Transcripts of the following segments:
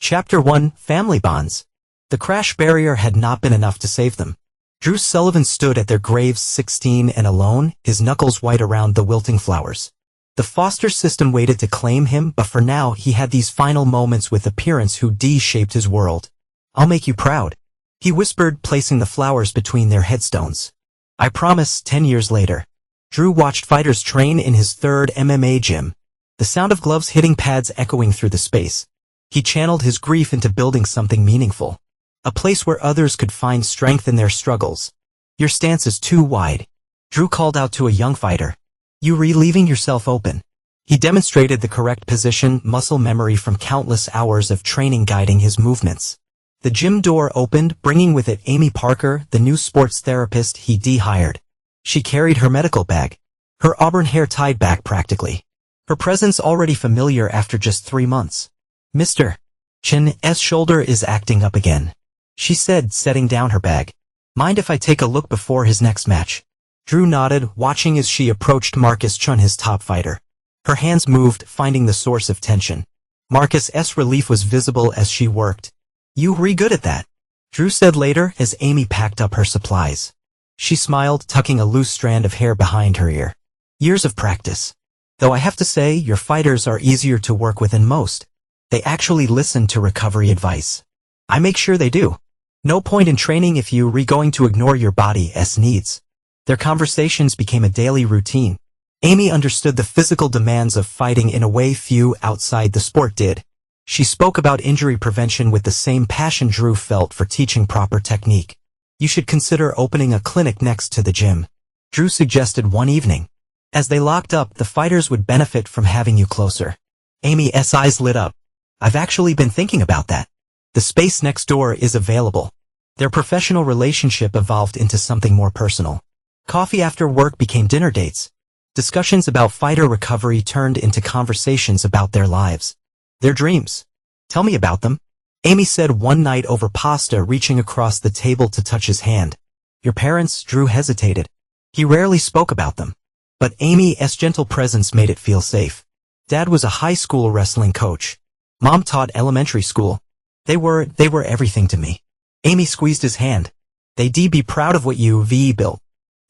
Chapter 1, Family Bonds. The crash barrier had not been enough to save them. Drew Sullivan stood at their graves 16 and alone, his knuckles white around the wilting flowers. The foster system waited to claim him, but for now he had these final moments with the parents who shaped his world. "I'll make you proud," he whispered, placing the flowers between their headstones. "I promise." 10 years later, Drew watched fighters train in his third MMA gym, the sound of gloves hitting pads echoing through the space. He channeled his grief into building something meaningful, a place where others could find strength in their struggles. "Your stance is too wide," Drew called out to a young fighter. "You're leaving yourself open." He demonstrated the correct position, muscle memory from countless hours of training guiding his movements. The gym door opened, bringing with it Amy Parker, the new sports therapist he hired. She carried her medical bag, her auburn hair tied back practically, her presence already familiar after just 3 months. "Mr. Chen's shoulder is acting up again," she said, setting down her bag. "Mind if I take a look before his next match?" Drew nodded, watching as she approached Marcus Chun, his top fighter. Her hands moved, finding the source of tension. Marcus's relief was visible as she worked. "You good at that," Drew said later as Amy packed up her supplies. She smiled, tucking a loose strand of hair behind her ear. "Years of practice. Though I have to say, your fighters are easier to work with than most. They actually listen to recovery advice." "I make sure they do. No point in training if you're going to ignore your body's needs." Their conversations became a daily routine. Amy understood the physical demands of fighting in a way few outside the sport did. She spoke about injury prevention with the same passion Drew felt for teaching proper technique. "You should consider opening a clinic next to the gym," Drew suggested one evening. "As they locked up, the fighters would benefit from having you closer." Amy's eyes lit up. "I've actually been thinking about that. The space next door is available." Their professional relationship evolved into something more personal. Coffee after work became dinner dates. Discussions about fighter recovery turned into conversations about their lives, their dreams. "Tell me about them," Amy said one night over pasta, reaching across the table to touch his hand. "Your parents?" Drew hesitated. He rarely spoke about them, but Amy's gentle presence made it feel safe. "Dad was a high school wrestling coach. Mom taught elementary school. They were everything to me." Amy squeezed his hand. "They'd be proud of what you've built."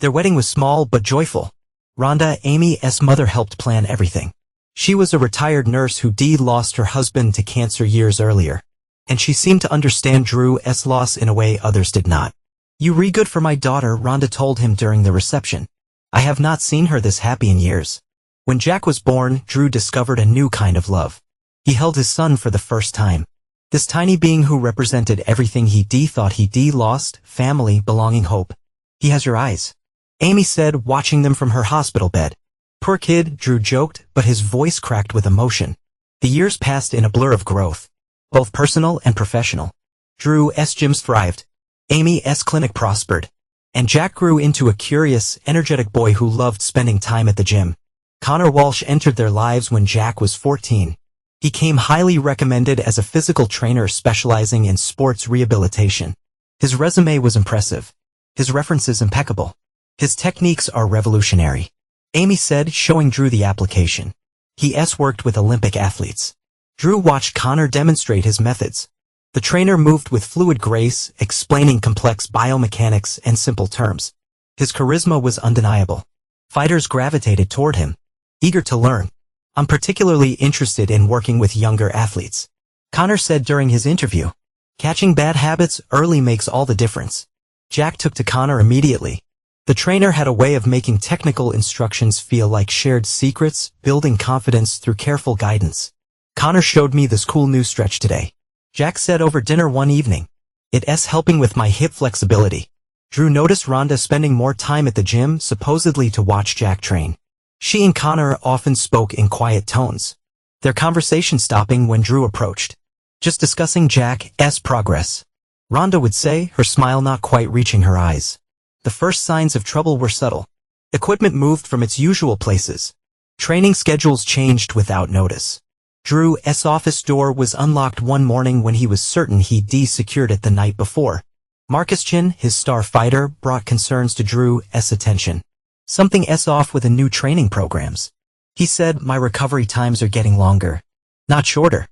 Their wedding was small but joyful. Rhonda, Amy's mother, helped plan everything. She was a retired nurse who lost her husband to cancer years earlier, and she seemed to understand Drew's loss in a way others did not. "You're good for my daughter," Rhonda told him during the reception. "I have not seen her this happy in years." When Jack was born, Drew discovered a new kind of love. He held his son for the first time. This tiny being who represented everything he thought he lost: family, belonging, hope. "He has your eyes," Amy said, watching them from her hospital bed. "Poor kid," Drew joked, but his voice cracked with emotion. The years passed in a blur of growth, both personal and professional. Drew's gyms thrived, Amy's clinic prospered, and Jack grew into a curious, energetic boy who loved spending time at the gym. Connor Walsh entered their lives when Jack was 14. He came highly recommended as a physical trainer specializing in sports rehabilitation. His resume was impressive, his references impeccable. "His techniques are revolutionary," Amy said, showing Drew the application. He's worked with Olympic athletes. Drew watched Connor demonstrate his methods. The trainer moved with fluid grace, explaining complex biomechanics in simple terms. His charisma was undeniable. Fighters gravitated toward him, eager to learn. "I'm particularly interested in working with younger athletes," Connor said during his interview. "Catching bad habits early makes all the difference." Jack took to Connor immediately. The trainer had a way of making technical instructions feel like shared secrets, building confidence through careful guidance. "Connor showed me this cool new stretch today," Jack said over dinner one evening. "It's helping with my hip flexibility." Drew noticed Rhonda spending more time at the gym, supposedly to watch Jack train. She and Connor often spoke in quiet tones, their conversation stopping when Drew approached. "Just discussing Jack's progress," Rhonda would say, her smile not quite reaching her eyes. The first signs of trouble were subtle. Equipment moved from its usual places. Training schedules changed without notice. Drew's office door was unlocked one morning when he was certain he'd secured it the night before. Marcus Chin, his star fighter, brought concerns to Drew's attention. "Something's off with the new training programs," he said. "My recovery times are getting longer, not shorter."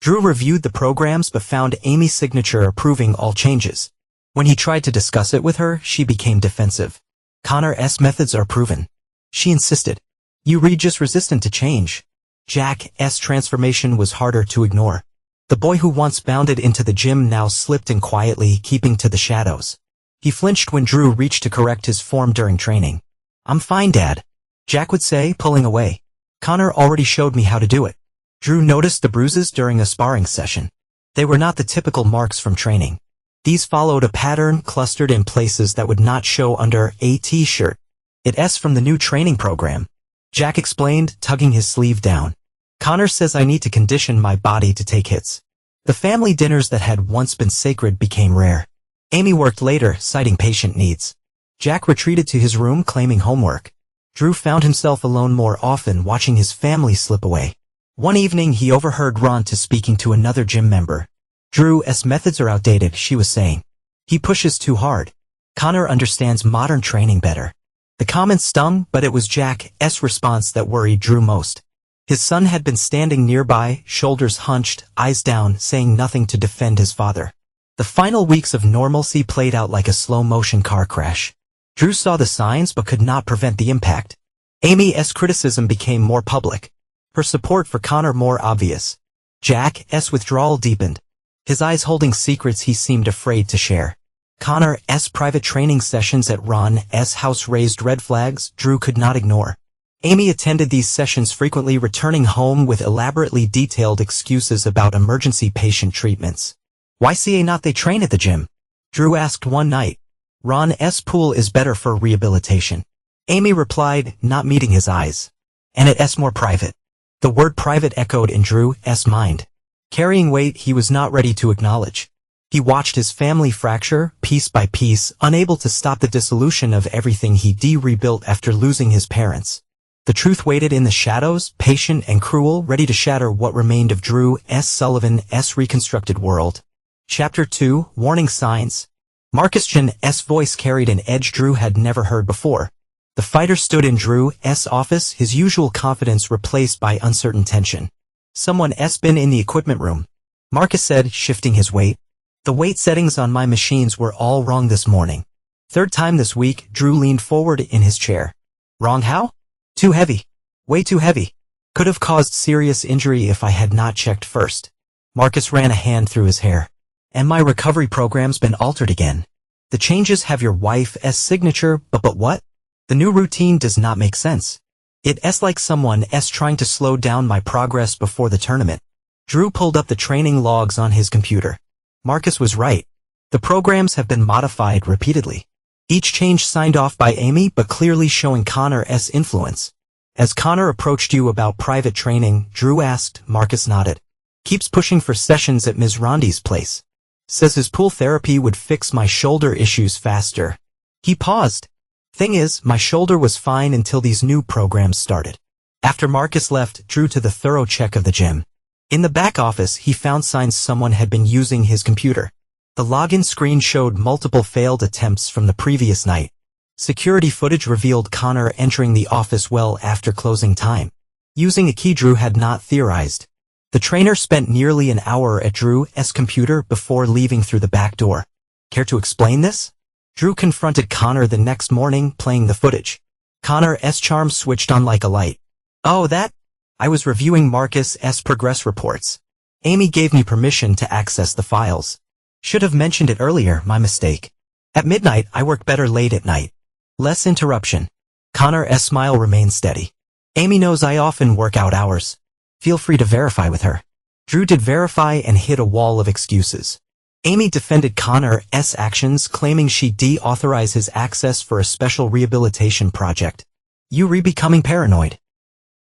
Drew reviewed the programs but found Amy's signature approving all changes. When he tried to discuss it with her, she became defensive. Connor's methods are proven. She insisted. You read just resistant to change. Jack's transformation was harder to ignore. The boy who once bounded into the gym now slipped in quietly, keeping to the shadows. He flinched when Drew reached to correct his form during training. I'm fine, Dad, Jack would say, pulling away. Connor already showed me how to do it. Drew noticed the bruises during a sparring session. They were not the typical marks from training. These followed a pattern clustered in places that would not show under a t-shirt. It's from the new training program, Jack explained, tugging his sleeve down. Connor says I need to condition my body to take hits. The family dinners that had once been sacred became rare. Amy worked later, citing patient needs. Jack retreated to his room claiming homework. Drew found himself alone more often, watching his family slip away. One evening he overheard Ronta speaking to another gym member. Drew's methods are outdated, she was saying. He pushes too hard. Connor understands modern training better. The comment stung, but it was Jack's response that worried Drew most. His son had been standing nearby, shoulders hunched, eyes down, saying nothing to defend his father. The final weeks of normalcy played out like a slow-motion car crash. Drew saw the signs but could not prevent the impact. Amy's criticism became more public. Her support for Connor more obvious. Jack's withdrawal deepened. His eyes holding secrets he seemed afraid to share. Connor's private training sessions at Ron's house raised red flags Drew could not ignore. Amy attended these sessions frequently, returning home with elaborately detailed excuses about emergency patient treatments. Why not they train at the gym? Drew asked one night. Ron's pool is better for rehabilitation. Amy replied, not meeting his eyes. And it's more private. The word private echoed in Drew's mind, carrying weight he was not ready to acknowledge. He watched his family fracture, piece by piece, unable to stop the dissolution of everything he rebuilt after losing his parents. The truth waited in the shadows, patient and cruel, ready to shatter what remained of Drew Sullivan's reconstructed world. Chapter 2, Warning Signs. Marcus Jan's voice carried an edge Drew had never heard before. The fighter stood in Drew's office, his usual confidence replaced by uncertain tension. Someone's been in the equipment room, Marcus said, shifting his weight. The weight settings on my machines were all wrong this morning. Third time this week, Drew leaned forward in his chair. Wrong how? Too heavy. Way too heavy. Could have caused serious injury if I had not checked first. Marcus ran a hand through his hair. And my recovery program's been altered again. The changes have your wife's signature, but what? The new routine does not make sense. It's like someone's trying to slow down my progress before the tournament. Drew pulled up the training logs on his computer. Marcus was right. The programs have been modified repeatedly. Each change signed off by Amy but clearly showing Connor's influence. As Connor approached you about private training, Drew asked. Marcus nodded. Keeps pushing for sessions at Ms. Rondi's place. Says his pool therapy would fix my shoulder issues faster. He paused. Thing is, my shoulder was fine until these new programs started. After Marcus left, Drew to the thorough check of the gym. In the back office, he found signs someone had been using his computer. The login screen showed multiple failed attempts from the previous night. Security footage revealed Connor entering the office well after closing time, using a key Drew had not theorized. The trainer spent nearly an hour at Drew's computer before leaving through the back door. Care to explain this? Drew confronted Connor the next morning, playing the footage. Connor's charm switched on like a light. Oh, that? I was reviewing Marcus's progress reports. Amy gave me permission to access the files. Should have mentioned it earlier, my mistake. At midnight, I work better late at night. Less interruption. Connor's smile remained steady. Amy knows I often work out hours. Feel free to verify with her. Drew did verify and hit a wall of excuses. Amy defended Connor's actions, claiming she deauthorized his access for a special rehabilitation project. You becoming paranoid,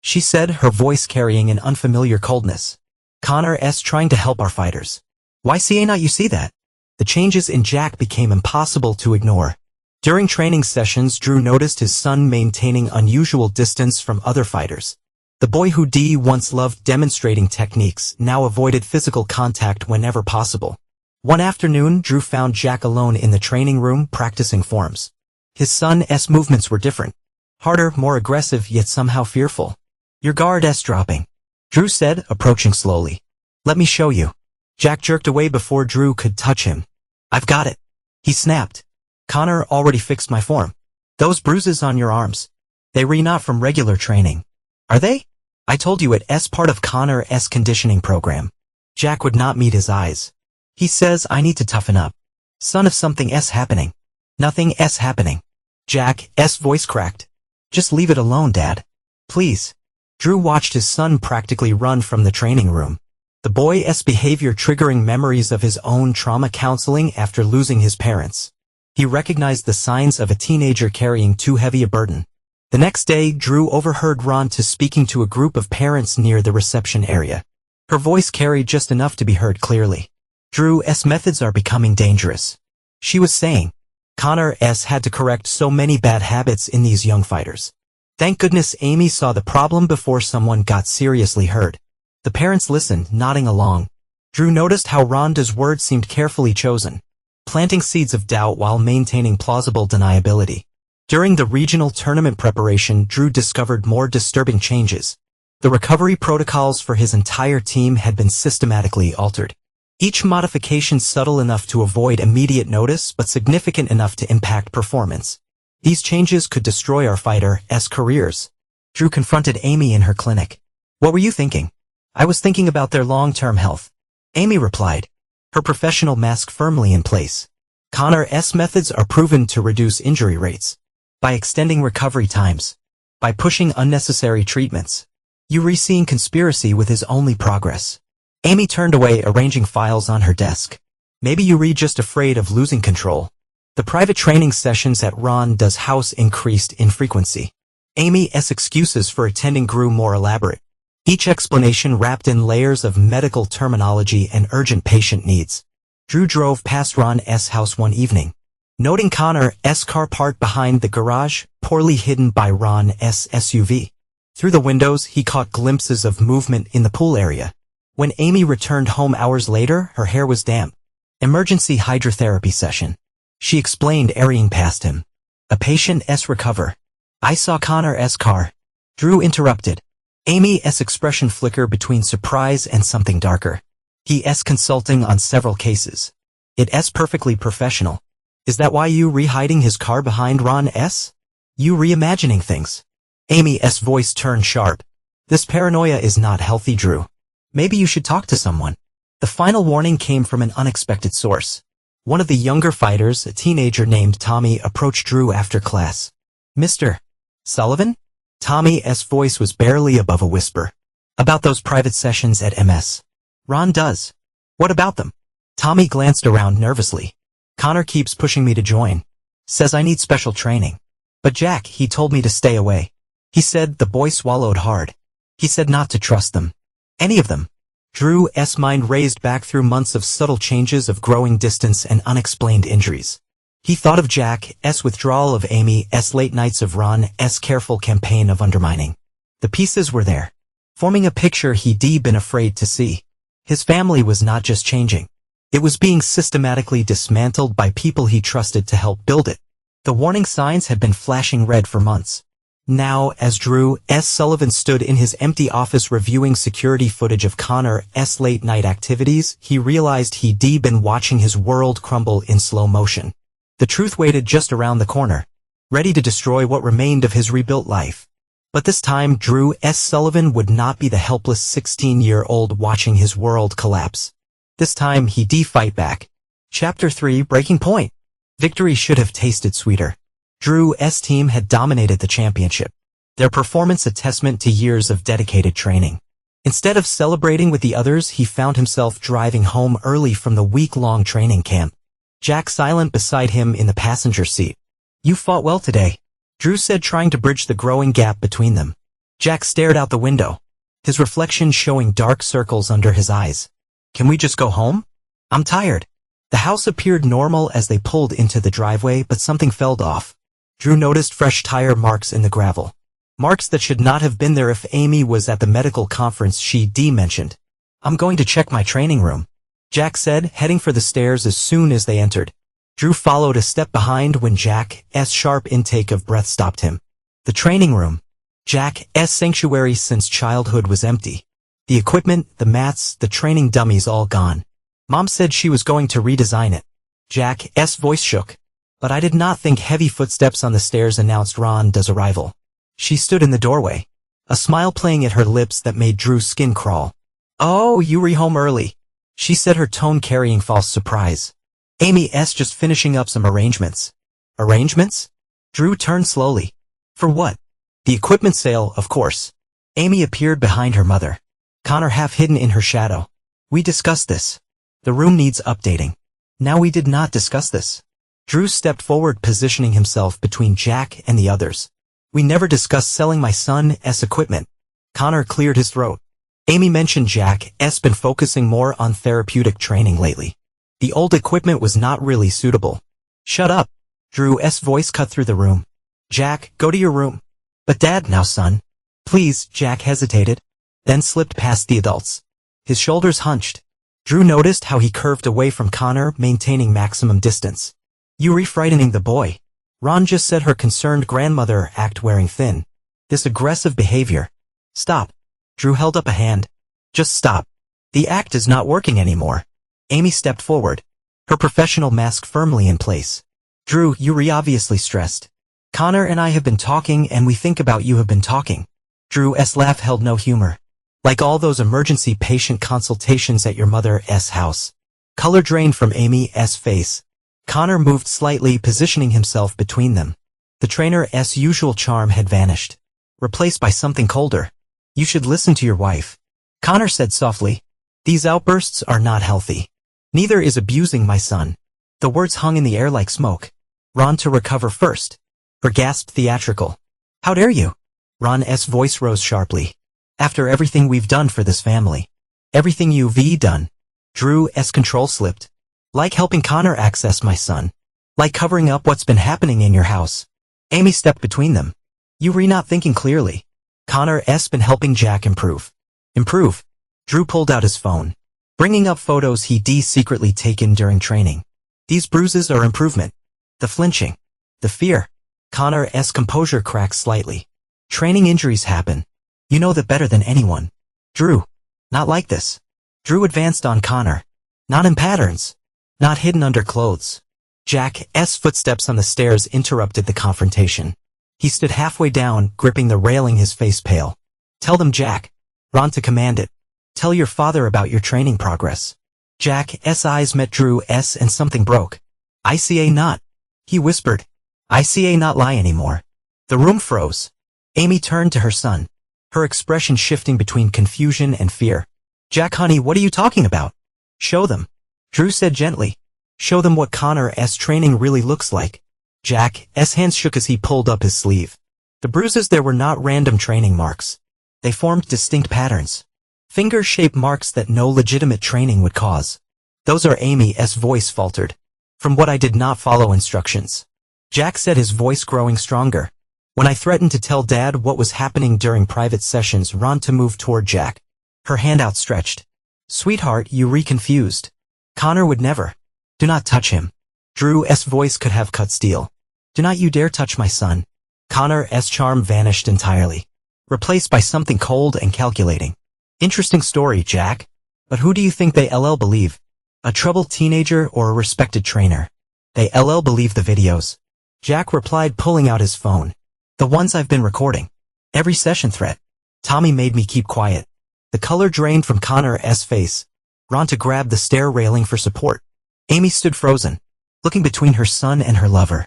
she said, her voice carrying an unfamiliar coldness. Connor's trying to help our fighters. Why not you see that? The changes in Jack became impossible to ignore. During training sessions, Drew noticed his son maintaining unusual distance from other fighters. The boy who once loved demonstrating techniques now avoided physical contact whenever possible. One afternoon, Drew found Jack alone in the training room practicing forms. His son's movements were different. Harder, more aggressive, yet somehow fearful. Your guard's dropping, Drew said, approaching slowly. Let me show you. Jack jerked away before Drew could touch him. I've got it. He snapped. Connor already fixed my form. Those bruises on your arms. They were not from regular training. Are they? I told you it's part of Connor's conditioning program. Jack would not meet his eyes. He says I need to toughen up. Son of something happening. Nothing happening. Jack's voice cracked. Just leave it alone, Dad. Please. Drew watched his son practically run from the training room. The boy's behavior triggering memories of his own trauma counseling after losing his parents. He recognized the signs of a teenager carrying too heavy a burden. The next day, Drew overheard Ron speaking to a group of parents near the reception area. Her voice carried just enough to be heard clearly. Drew's methods are becoming dangerous. She was saying. Connor's had to correct so many bad habits in these young fighters. Thank goodness Amy saw the problem before someone got seriously hurt. The parents listened, nodding along. Drew noticed how Rhonda's words seemed carefully chosen, planting seeds of doubt while maintaining plausible deniability. During the regional tournament preparation, Drew discovered more disturbing changes. The recovery protocols for his entire team had been systematically altered. Each modification subtle enough to avoid immediate notice but significant enough to impact performance. These changes could destroy our fighters' careers. Drew confronted Amy in her clinic. What were you thinking? I was thinking about their long-term health. Amy replied, her professional mask firmly in place. Connor's methods are proven to reduce injury rates. By extending recovery times. By pushing unnecessary treatments. You seeing conspiracy with his only progress. Amy turned away, arranging files on her desk. Maybe you just afraid of losing control. The private training sessions at Rhonda's house increased in frequency. Amy's excuses for attending grew more elaborate. Each explanation wrapped in layers of medical terminology and urgent patient needs. Drew drove past Ron's house one evening. Noting Connor's car parked behind the garage, poorly hidden by Ron's SUV. Through the windows, he caught glimpses of movement in the pool area. When Amy returned home hours later, her hair was damp. Emergency hydrotherapy session. She explained, hurrying past him. A patient's recover. I saw Connor's car. Drew interrupted. Amy's expression flickered between surprise and something darker. He's consulting on several cases. It's perfectly professional. Is that why you hiding his car behind Ron's? You reimagining things. Amy's voice turned sharp. This paranoia is not healthy, Drew. Maybe you should talk to someone. The final warning came from an unexpected source. One of the younger fighters, a teenager named Tommy, approached Drew after class. Mr. Sullivan? Tommy's voice was barely above a whisper. About those private sessions at MS. Ron does. What about them? Tommy glanced around nervously. Connor keeps pushing me to join. Says I need special training. But Jack, he told me to stay away. He said. The boy swallowed hard. He said not to trust them. Any of them. Drew's mind raced back through months of subtle changes of growing distance and unexplained injuries. He thought of Jack's withdrawal, of Amy's late nights, of Ron's careful campaign of undermining. The pieces were there, forming a picture he'd been afraid to see. His family was not just changing. It was being systematically dismantled by people he trusted to help build it. The warning signs had been flashing red for months. Now, as Drew S. Sullivan stood in his empty office reviewing security footage of Connor's late-night activities, he realized he'd been watching his world crumble in slow motion. The truth waited just around the corner, ready to destroy what remained of his rebuilt life. But this time, Drew S. Sullivan would not be the helpless 16-year-old watching his world collapse. This time, he'd fight back. Chapter 3, Breaking Point. Victory should have tasted sweeter. Drew's team had dominated the championship, their performance a testament to years of dedicated training. Instead of celebrating with the others, he found himself driving home early from the week-long training camp. Jack silent beside him in the passenger seat. You fought well today, Drew said, trying to bridge the growing gap between them. Jack stared out the window, his reflection showing dark circles under his eyes. Can we just go home? I'm tired. The house appeared normal as they pulled into the driveway, but something felt off. Drew noticed fresh tire marks in the gravel. Marks that should not have been there if Amy was at the medical conference she'd mentioned. I'm going to check my training room, Jack said, heading for the stairs as soon as they entered. Drew followed a step behind when Jack's sharp intake of breath stopped him. The training room. Jack's sanctuary since childhood was empty. The equipment, the mats, the training dummies all gone. Mom said she was going to redesign it. Jack's voice shook. But I did not think heavy footsteps on the stairs announced Rhonda's arrival. She stood in the doorway, a smile playing at her lips that made Drew's skin crawl. "Oh, you home early," she said, her tone carrying false surprise. "Amy's just finishing up some arrangements." "Arrangements?" Drew turned slowly. "For what?" "The equipment sale, of course." Amy appeared behind her mother, Connor half hidden in her shadow. "We discussed this. The room needs updating." "Now we did not discuss this." Drew stepped forward, positioning himself between Jack and the others. "We never discussed selling my son's equipment." Connor cleared his throat. "Amy mentioned Jack's been focusing more on therapeutic training lately. The old equipment was not really suitable." "Shut up." Drew's voice cut through the room. "Jack, go to your room." "But Dad, now son." "Please." Jack hesitated, then slipped past the adults. His shoulders hunched. Drew noticed how he curved away from Connor, maintaining maximum distance. "You frightening the boy." Ron just said her concerned grandmother act wearing thin. "This aggressive behavior." "Stop." Drew held up a hand. "Just stop. The act is not working anymore." Amy stepped forward, her professional mask firmly in place. "Drew, you're obviously stressed. Connor and I have been talking and we think about you have been talking." Drew's laugh held no humor. "Like all those emergency patient consultations at your mother's house." Color drained from Amy's face. Connor moved slightly, positioning himself between them. The trainer's usual charm had vanished, replaced by something colder. "You should listen to your wife," Connor said softly. "These outbursts are not healthy. Neither is abusing my son." The words hung in the air like smoke. "Ron, to recover first." Her gasped theatrical. "How dare you?" Ron's voice rose sharply. "After everything we've done for this family. Everything you've done." Drew's control slipped. "Like helping Connor access my son. Like covering up what's been happening in your house." Amy stepped between them. "You're not thinking clearly. Connor's been helping Jack improve." "Improve?" Drew pulled out his phone, bringing up photos he'd secretly taken during training. "These bruises are improvement." The flinching, the fear. Connor's composure cracked slightly. "Training injuries happen. You know that better than anyone." "Drew, not like this." Drew advanced on Connor. "Not in patterns. Not hidden under clothes." Jack's footsteps on the stairs interrupted the confrontation. He stood halfway down, gripping the railing, his face pale. "Tell them, Jack." Ron to command it. "Tell your father about your training progress." Jack's eyes met Drew's and something broke. "I see not." He whispered. "I see not lie anymore." The room froze. Amy turned to her son, her expression shifting between confusion and fear. "Jack, honey, what are you talking about?" "Show them," Drew said gently. "Show them what Connor's training really looks like." Jack's hands shook as he pulled up his sleeve. The bruises there were not random training marks. They formed distinct patterns. Finger-shaped marks that no legitimate training would cause. "Those are Amy's," voice faltered. "From what I did not follow instructions." Jack said, his voice growing stronger. "When I threatened to tell Dad what was happening during private sessions." Ron to move toward Jack, her hand outstretched. "Sweetheart, you confused. Connor would never." "Do not touch him." Drew's voice could have cut steel. "Do not you dare touch my son." Connor's charm vanished entirely, replaced by something cold and calculating. "Interesting story, Jack. But who do you think they believe? A troubled teenager or a respected trainer?" "They believe the videos," Jack replied, pulling out his phone. "The ones I've been recording. Every session threat. Tommy made me keep quiet." The color drained from Connor's face. Ron to grab the stair railing for support. Amy stood frozen, looking between her son and her lover.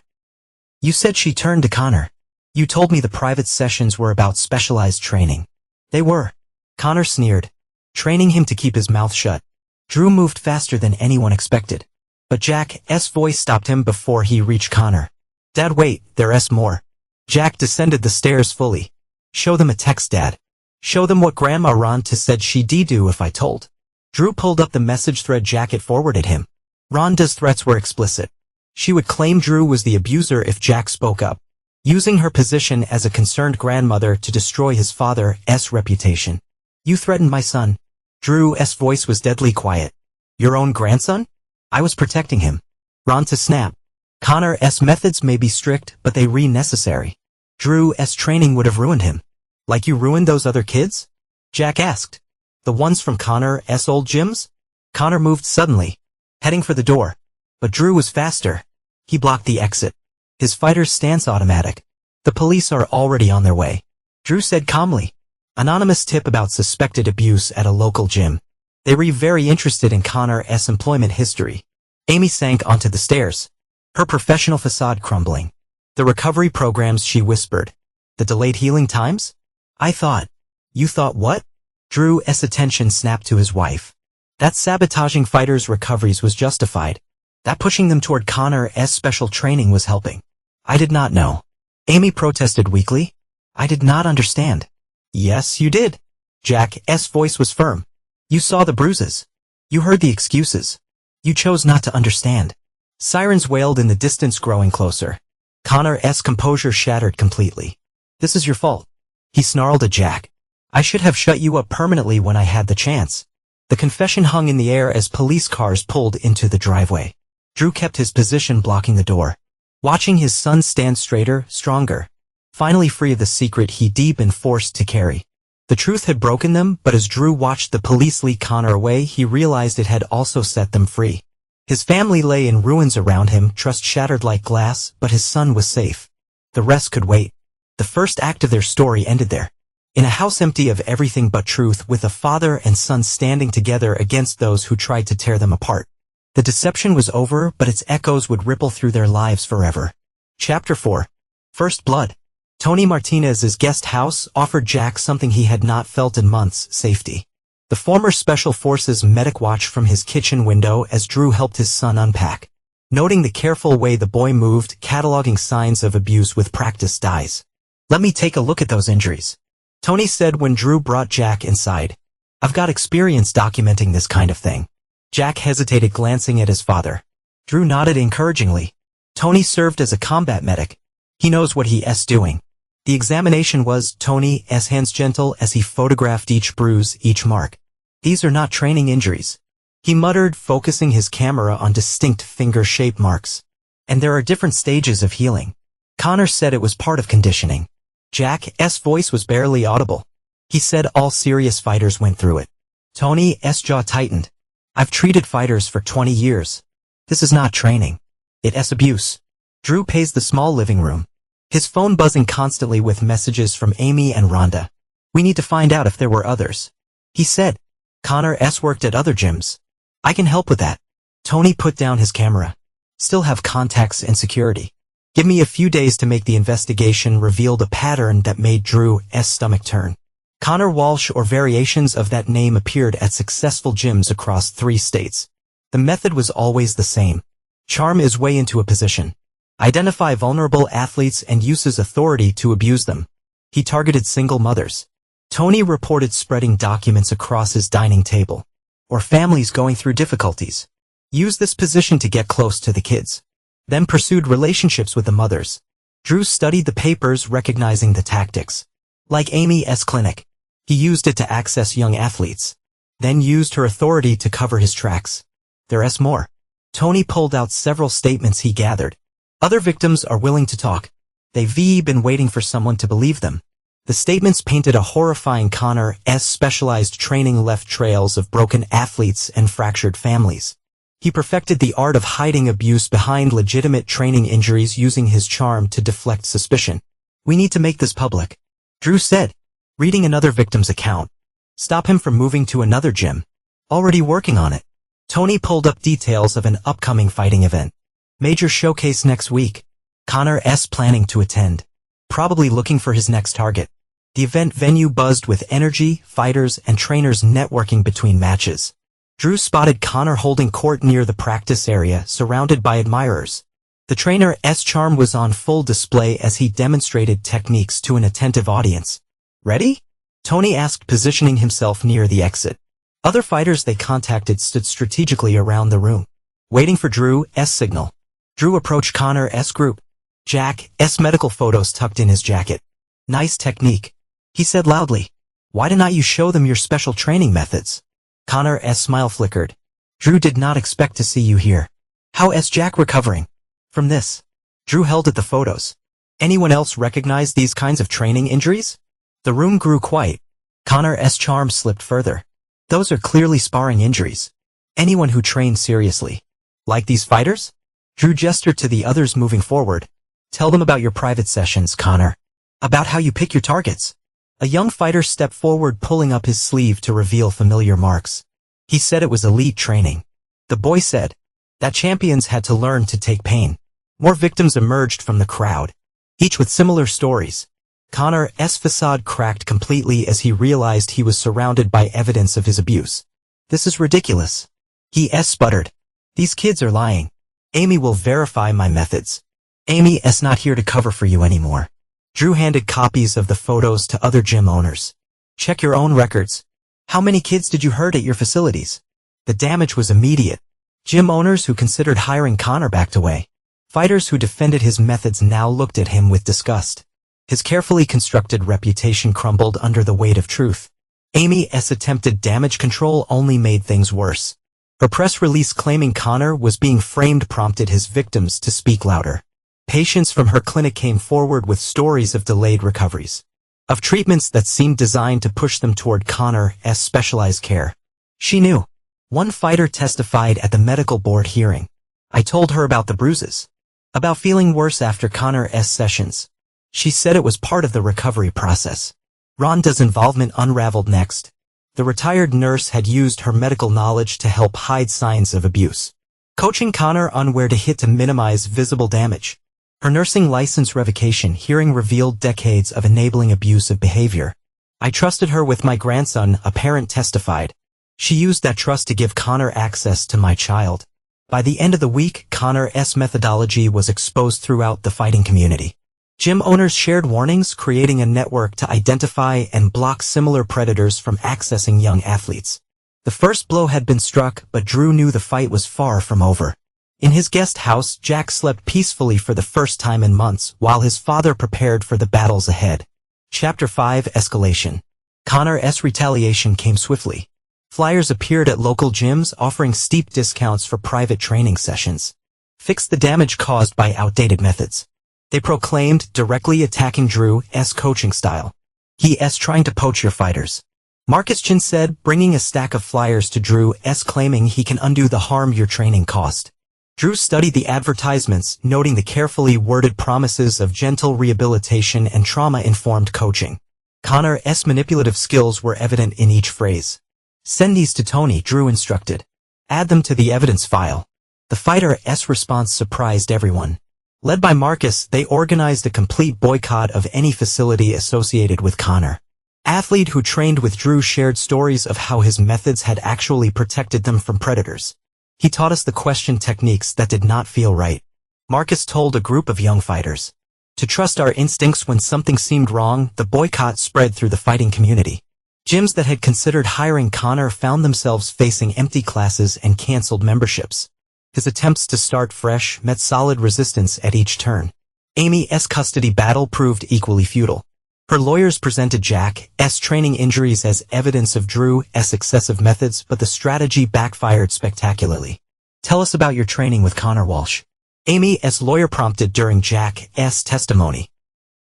"You said," she turned to Connor. "You told me the private sessions were about specialized training." "They were," Connor sneered, training him to keep his mouth shut. Drew moved faster than anyone expected, but Jack's voice stopped him before he reached Connor. "Dad, wait, there's more." Jack descended the stairs fully. "Show them a text, Dad. Show them what Grandma Ronta said she'd do if I told." Drew pulled up the message thread Jack had forwarded him. Rhonda's threats were explicit. She would claim Drew was the abuser if Jack spoke up, using her position as a concerned grandmother to destroy his father's reputation. "You threatened my son." Drew's voice was deadly quiet. "Your own grandson?" "I was protecting him." Ronta snapped. "Connor's methods may be strict, but they were necessary. Drew's training would have ruined him." "Like you ruined those other kids?" Jack asked. The ones from Connor's old gyms? Connor moved suddenly, heading for the door. But Drew was faster. He blocked the exit. His fighter's stance automatic. The police are already on their way. Drew said calmly. Anonymous tip about suspected abuse at a local gym. They were very interested in Connor's employment history. Amy sank onto the stairs, her professional facade crumbling. The recovery programs, she whispered. The delayed healing times? You thought what? Drew's attention snapped to his wife. That sabotaging fighters' recoveries was justified. That pushing them toward Connor's special training was helping. I did not know. Amy protested weakly. I did not understand. Yes, you did. Jack's voice was firm. You saw the bruises. You heard the excuses. You chose not to understand. Sirens wailed in the distance, growing closer. Connor's composure shattered completely. This is your fault. He snarled at Jack. I should have shut you up permanently when I had the chance. The confession hung in the air as police cars pulled into the driveway. Drew kept his position, blocking the door, watching his son stand straighter, stronger. Finally free of the secret he'd been forced to carry. The truth had broken them, but as Drew watched the police lead Connor away, he realized it had also set them free. His family lay in ruins around him, trust shattered like glass, but his son was safe. The rest could wait. The first act of their story ended there. In a house empty of everything but truth, with a father and son standing together against those who tried to tear them apart. The deception was over, but its echoes would ripple through their lives forever. Chapter 4. First Blood. Tony Martinez's guest house offered Jack something he had not felt in months: safety. The former Special Forces medic watched from his kitchen window as Drew helped his son unpack, noting the careful way the boy moved, cataloging signs of abuse with practiced eyes. Let me take a look at those injuries, Tony said when Drew brought Jack inside. I've got experience documenting this kind of thing. Jack hesitated, glancing at his father. Drew nodded encouragingly. Tony served as a combat medic. He knows what he's doing. The examination was Tony's hands gentle as he photographed each bruise, each mark. These are not training injuries, he muttered, focusing his camera on distinct finger-shaped marks. And there are different stages of healing. Connor said it was part of conditioning. Jack's voice was barely audible. He said all serious fighters went through it. Tony's jaw tightened. I've treated fighters for 20 years. This is not training. It's abuse. Drew paced the small living room, his phone buzzing constantly with messages from Amy and Rhonda. We need to find out if there were others, he said. Connor's worked at other gyms. I can help with that. Tony put down his camera. Still have contacts and security. Give me a few days to make the investigation, revealed a pattern that made Drew's stomach turn. Connor Walsh, or variations of that name, appeared at successful gyms across 3 states. The method was always the same. Charm his way into a position. Identify vulnerable athletes and use his authority to abuse them. He targeted single mothers. Tony reported spreading documents across his dining table. Or families going through difficulties. Use this position to get close to the kids. Then pursued relationships with the mothers. Drew studied the papers, recognizing the tactics. Like Amy's clinic, he used it to access young athletes. Then used her authority to cover his tracks. There's more. Tony pulled out several statements he gathered. Other victims are willing to talk. They've been waiting for someone to believe them. The statements painted a horrifying Connor's specialized training left trails of broken athletes and fractured families. He perfected the art of hiding abuse behind legitimate training injuries, using his charm to deflect suspicion. We need to make this public, Drew said, reading another victim's account. Stop him from moving to another gym. Already working on it. Tony pulled up details of an upcoming fighting event. Major showcase next week. Connor's planning to attend. Probably looking for his next target. The event venue buzzed with energy, fighters and trainers networking between matches. Drew spotted Connor holding court near the practice area, surrounded by admirers. The trainer's charm was on full display as he demonstrated techniques to an attentive audience. Ready? Tony asked, positioning himself near the exit. Other fighters they contacted stood strategically around the room, waiting for Drew's signal. Drew approached Connor's group. Jack's medical photos tucked in his jacket. Nice technique, he said loudly. Why didn't you show them your special training methods? Connor's smile flickered. Drew did not expect to see you here. How's Jack recovering from this? Drew held at the photos. Anyone else recognize these kinds of training injuries? The room grew quiet. Connor's charm slipped further. Those are clearly sparring injuries. Anyone who trains seriously. Like these fighters? Drew gestured to the others moving forward. Tell them about your private sessions, Connor. About how you pick your targets. A young fighter stepped forward, pulling up his sleeve to reveal familiar marks. He said it was elite training. The boy said that champions had to learn to take pain. More victims emerged from the crowd, each with similar stories. Connor's facade cracked completely as he realized he was surrounded by evidence of his abuse. This is ridiculous. He sputtered. These kids are lying. Amy will verify my methods. Amy's not here to cover for you anymore. Drew handed copies of the photos to other gym owners. Check your own records. How many kids did you hurt at your facilities? The damage was immediate. Gym owners who considered hiring Connor backed away. Fighters who defended his methods now looked at him with disgust. His carefully constructed reputation crumbled under the weight of truth. Amy's attempted damage control only made things worse. Her press release claiming Connor was being framed prompted his victims to speak louder. Patients from her clinic came forward with stories of delayed recoveries, of treatments that seemed designed to push them toward Connor's specialized care. She knew. One fighter testified at the medical board hearing. I told her about the bruises, about feeling worse after Connor's sessions. She said it was part of the recovery process. Rhonda's involvement unraveled next. The retired nurse had used her medical knowledge to help hide signs of abuse, coaching Connor on where to hit to minimize visible damage. Her nursing license revocation hearing revealed decades of enabling abusive behavior. I trusted her with my grandson, a parent testified. She used that trust to give Connor access to my child. By the end of the week, Connor's methodology was exposed throughout the fighting community. Gym owners shared warnings, creating a network to identify and block similar predators from accessing young athletes. The first blow had been struck, but Drew knew the fight was far from over. In his guest house, Jack slept peacefully for the first time in months, while his father prepared for the battles ahead. Chapter 5: Escalation. Connor's retaliation came swiftly. Flyers appeared at local gyms offering steep discounts for private training sessions. Fix the damage caused by outdated methods. They proclaimed, directly attacking Drew's coaching style. He's trying to poach your fighters. Marcus Chin said, bringing a stack of flyers to Drew's, claiming he can undo the harm your training caused. Drew studied the advertisements, noting the carefully worded promises of gentle rehabilitation and trauma-informed coaching. Connor's manipulative skills were evident in each phrase. Send these to Tony, Drew instructed. Add them to the evidence file. The fighter's response surprised everyone. Led by Marcus, they organized a complete boycott of any facility associated with Connor. Athlete who trained with Drew shared stories of how his methods had actually protected them from predators. He taught us the question techniques that did not feel right. Marcus told a group of young fighters to trust our instincts when something seemed wrong. The boycott spread through the fighting community. Gyms that had considered hiring Connor found themselves facing empty classes and canceled memberships. His attempts to start fresh met solid resistance at each turn. Amy's custody battle proved equally futile. Her lawyers presented Jack's training injuries as evidence of Drew's excessive methods, but the strategy backfired spectacularly. Tell us about your training with Connor Walsh. Amy's lawyer prompted during Jack's testimony.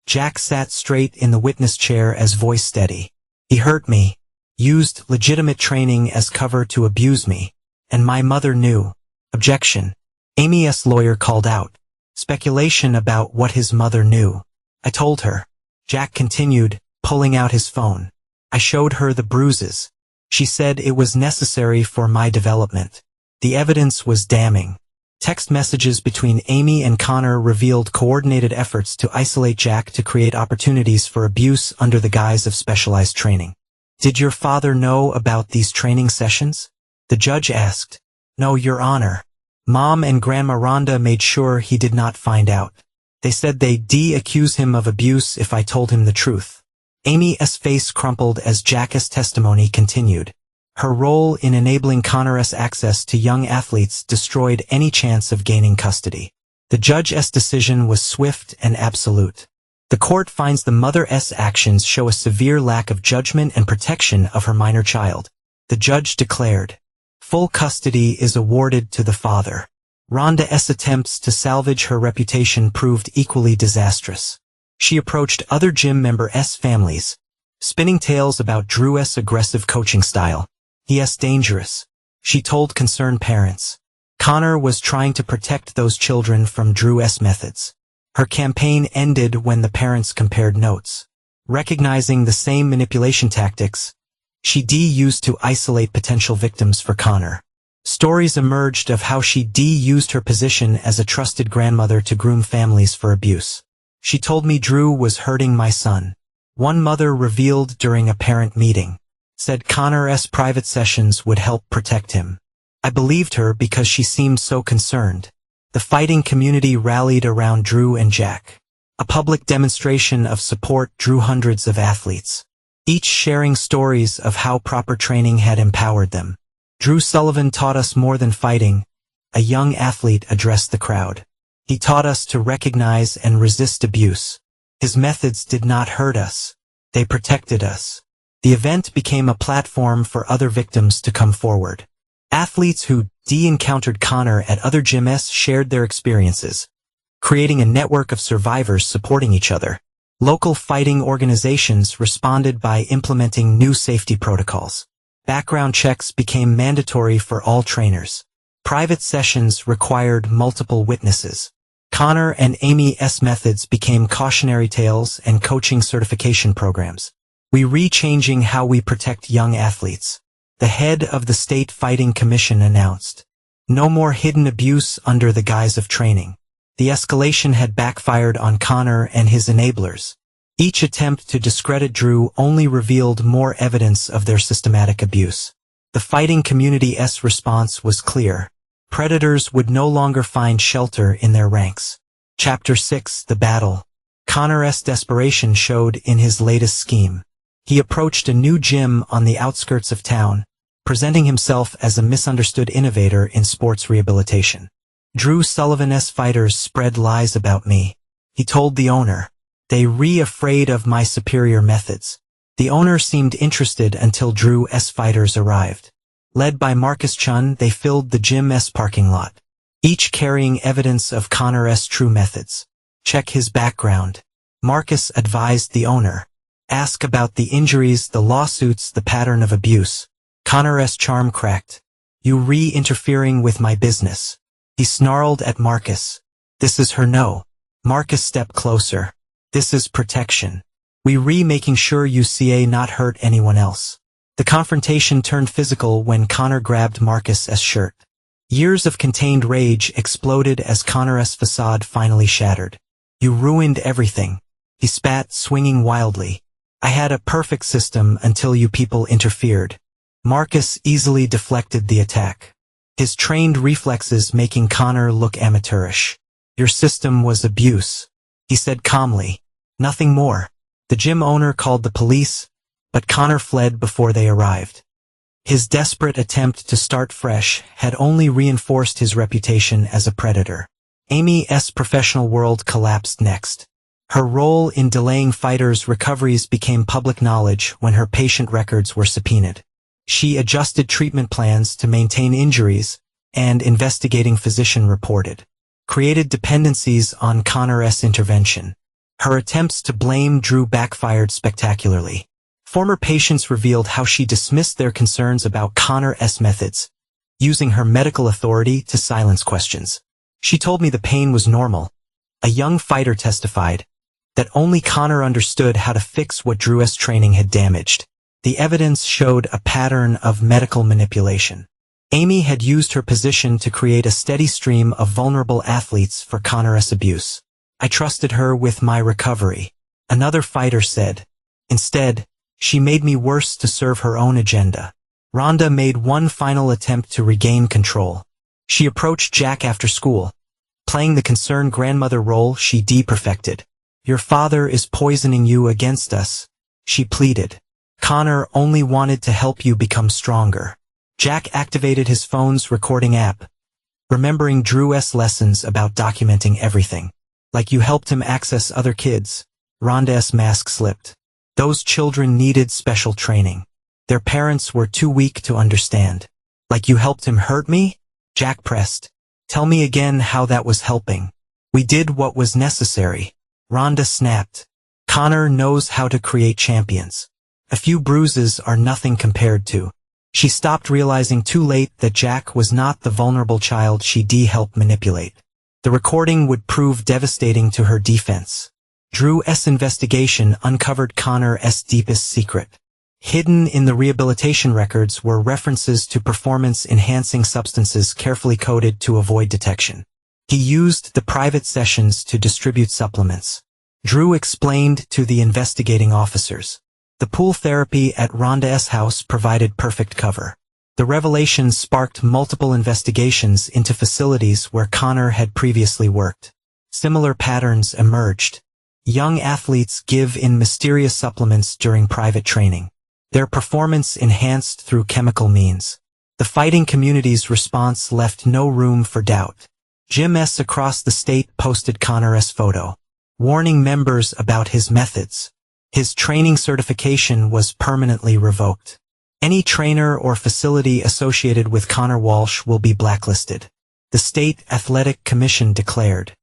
Jack sat straight in the witness chair as voice steady. He hurt me, used legitimate training as cover to abuse me, and my mother knew. Objection. Amy's lawyer called out. Speculation about what his mother knew. I told her. Jack continued, pulling out his phone. I showed her the bruises. She said it was necessary for my development. The evidence was damning. Text messages between Amy and Connor revealed coordinated efforts to isolate Jack to create opportunities for abuse under the guise of specialized training. Did your father know about these training sessions? The judge asked. No, Your Honor. Mom and Grandma Rhonda made sure he did not find out. They said they'd accuse him of abuse if I told him the truth. Amy's face crumpled as Jack's testimony continued. Her role in enabling Connor's access to young athletes destroyed any chance of gaining custody. The judge's decision was swift and absolute. The court finds the mother's actions show a severe lack of judgment and protection of her minor child. The judge declared, full custody is awarded to the father. Rhonda's attempts to salvage her reputation proved equally disastrous. She approached other gym members' families, spinning tales about Drew's aggressive coaching style. Yes, dangerous. She told concerned parents. Connor was trying to protect those children from Drew's methods. Her campaign ended when the parents compared notes. Recognizing the same manipulation tactics, she used to isolate potential victims for Connor. Stories emerged of how she used her position as a trusted grandmother to groom families for abuse. She told me Drew was hurting my son. One mother revealed during a parent meeting, said Connor's private sessions would help protect him. I believed her because she seemed so concerned. The fighting community rallied around Drew and Jack. A public demonstration of support drew hundreds of athletes, each sharing stories of how proper training had empowered them. Drew Sullivan taught us more than fighting, a young athlete addressed the crowd. He taught us to recognize and resist abuse. His methods did not hurt us. They protected us. The event became a platform for other victims to come forward. Athletes who encountered Connor at other gyms shared their experiences, creating a network of survivors supporting each other. Local fighting organizations responded by implementing new safety protocols. Background checks became mandatory for all trainers. Private sessions required multiple witnesses. Connor and Amy's methods became cautionary tales and coaching certification programs. We rechanging how we protect young athletes. The head of the State Fighting Commission announced, no more hidden abuse under the guise of training. The escalation had backfired on Connor and his enablers. Each attempt to discredit Drew only revealed more evidence of their systematic abuse. The fighting community's response was clear. Predators would no longer find shelter in their ranks. Chapter 6: The Battle. Connor's desperation showed in his latest scheme. He approached a new gym on the outskirts of town, presenting himself as a misunderstood innovator in sports rehabilitation. Drew Sullivan's fighters spread lies about me, he told the owner. They afraid of my superior methods. The owner seemed interested until Drew's fighters arrived. Led by Marcus Chun, they filled the gym's parking lot, each carrying evidence of Connor's true methods. Check his background, Marcus advised the owner. Ask about the injuries, the lawsuits, the pattern of abuse. Connor's charm cracked. You interfering with my business. He snarled at Marcus. This is her no. Marcus stepped closer. This is protection. We making sure you not hurt anyone else. The confrontation turned physical when Connor grabbed Marcus's shirt. Years of contained rage exploded as Connor's facade finally shattered. You ruined everything. He spat, swinging wildly. I had a perfect system until you people interfered. Marcus easily deflected the attack, his trained reflexes making Connor look amateurish. Your system was abuse, he said calmly. Nothing more. The gym owner called the police, but Connor fled before they arrived. His desperate attempt to start fresh had only reinforced his reputation as a predator. Amy's professional world collapsed next. Her role in delaying fighters' recoveries became public knowledge when her patient records were subpoenaed. She adjusted treatment plans to maintain injuries, and investigating physician reported, created dependencies on Connor's intervention. Her attempts to blame Drew backfired spectacularly. Former patients revealed how she dismissed their concerns about Connor's methods, using her medical authority to silence questions. She told me the pain was normal. A young fighter testified that only Connor understood how to fix what Drew's training had damaged. The evidence showed a pattern of medical manipulation. Amy had used her position to create a steady stream of vulnerable athletes for Connor's abuse. I trusted her with my recovery, another fighter said. Instead, she made me worse to serve her own agenda. Rhonda made one final attempt to regain control. She approached Jack after school, playing the concerned grandmother role she perfected. Your father is poisoning you against us, she pleaded. Connor only wanted to help you become stronger. Jack activated his phone's recording app, remembering Drew's lessons about documenting everything. Like you helped him access other kids. Rhonda's mask slipped. Those children needed special training. Their parents were too weak to understand. Like you helped him hurt me? Jack pressed. Tell me again how that was helping. We did what was necessary. Rhonda snapped. Connor knows how to create champions. A few bruises are nothing compared to She stopped realizing too late that Jack was not the vulnerable child she'd helped manipulate. The recording would prove devastating to her defense. Drew's investigation uncovered Connor's deepest secret. Hidden in the rehabilitation records were references to performance-enhancing substances carefully coded to avoid detection. He used the private sessions to distribute supplements. Drew explained to the investigating officers. The pool therapy at Rhonda's house provided perfect cover. The revelations sparked multiple investigations into facilities where Connor had previously worked. Similar patterns emerged. Young athletes give in mysterious supplements during private training. Their performance enhanced through chemical means. The fighting community's response left no room for doubt. Gyms across the state posted Connor's photo, warning members about his methods. His training certification was permanently revoked. Any trainer or facility associated with Connor Walsh will be blacklisted. The State Athletic Commission declared.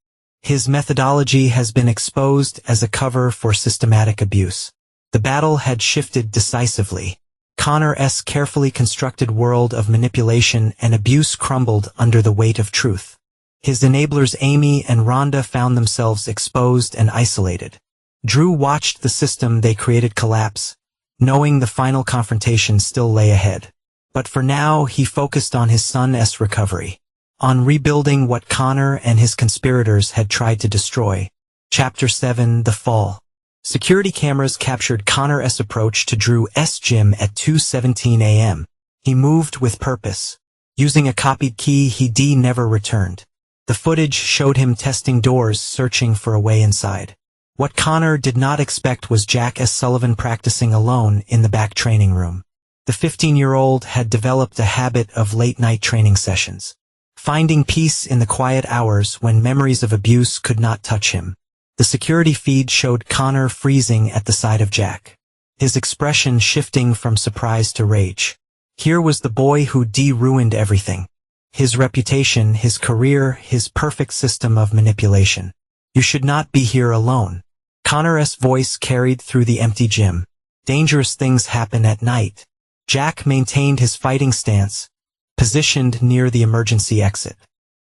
His methodology has been exposed as a cover for systematic abuse. The battle had shifted decisively. Connor's carefully constructed world of manipulation and abuse crumbled under the weight of truth. His enablers Amy and Rhonda found themselves exposed and isolated. Drew watched the system they created collapse, knowing the final confrontation still lay ahead. But for now, he focused on his son's recovery, on rebuilding what Connor and his conspirators had tried to destroy. Chapter 7: The Fall. Security cameras captured Connor's approach to Drew's gym at 2:17 a.m. He moved with purpose. Using a copied key he never returned. The footage showed him testing doors, searching for a way inside. What Connor did not expect was Jack S. Sullivan practicing alone in the back training room. The 15-year-old had developed a habit of late-night training sessions, finding peace in the quiet hours when memories of abuse could not touch him. The security feed showed Connor freezing at the side of Jack, his expression shifting from surprise to rage. Here was the boy who ruined everything. His reputation, his career, his perfect system of manipulation. You should not be here alone. Connor's voice carried through the empty gym. Dangerous things happen at night. Jack maintained his fighting stance, positioned near the emergency exit.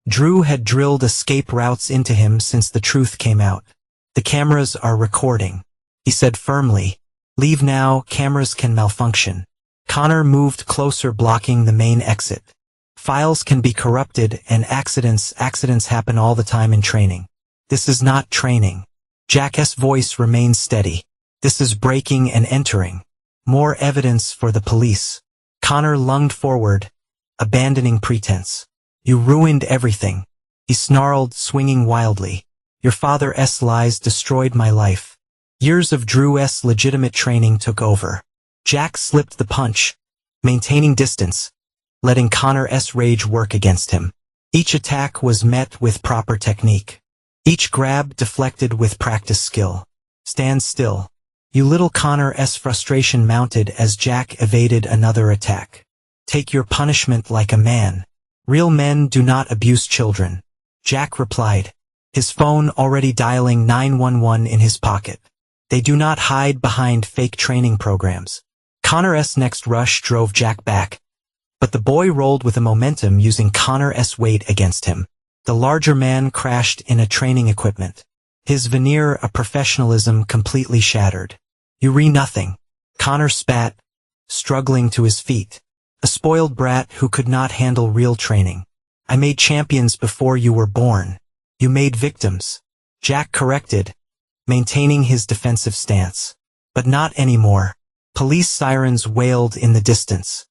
Drew had drilled escape routes into him since the truth came out. The cameras are recording, he said firmly. Leave now, cameras can malfunction. Connor moved closer, blocking the main exit. Files can be corrupted and accidents happen all the time in training. This is not training. Jack's voice remained steady. This is breaking and entering. More evidence for the police. Connor lunged forward, abandoning pretense. You ruined everything, he snarled, swinging wildly. Your father's lies destroyed my life. Years of Drew's legitimate training took over. Jack slipped the punch, maintaining distance, letting Connor's rage work against him. Each attack was met with proper technique. Each grab deflected with practice skill. Stand still. You little. Connor's frustration mounted as Jack evaded another attack. Take your punishment like a man. Real men do not abuse children. Jack replied, his phone already dialing 911 in his pocket. They do not hide behind fake training programs. Connor's next rush drove Jack back, but the boy rolled with a momentum, using Connor's weight against him. The larger man crashed in a training equipment, his veneer of professionalism completely shattered. You nothing. Connor spat, struggling to his feet. A spoiled brat who could not handle real training. I made champions before you were born. You made victims. Jack corrected, maintaining his defensive stance. But not anymore. Police sirens wailed in the distance.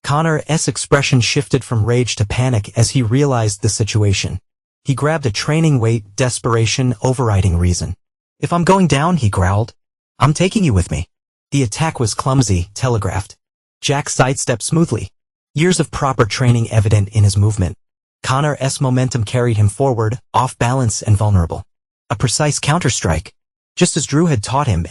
Connor's expression shifted from rage to panic as he realized the situation. He grabbed a training weight, desperation overriding reason. If I'm going down, he growled, I'm taking you with me. The attack was clumsy, telegraphed. Jack sidestepped smoothly, years of proper training evident in his movement. Connor's momentum carried him forward, off balance and vulnerable. A precise counterstrike, just as Drew had taught him.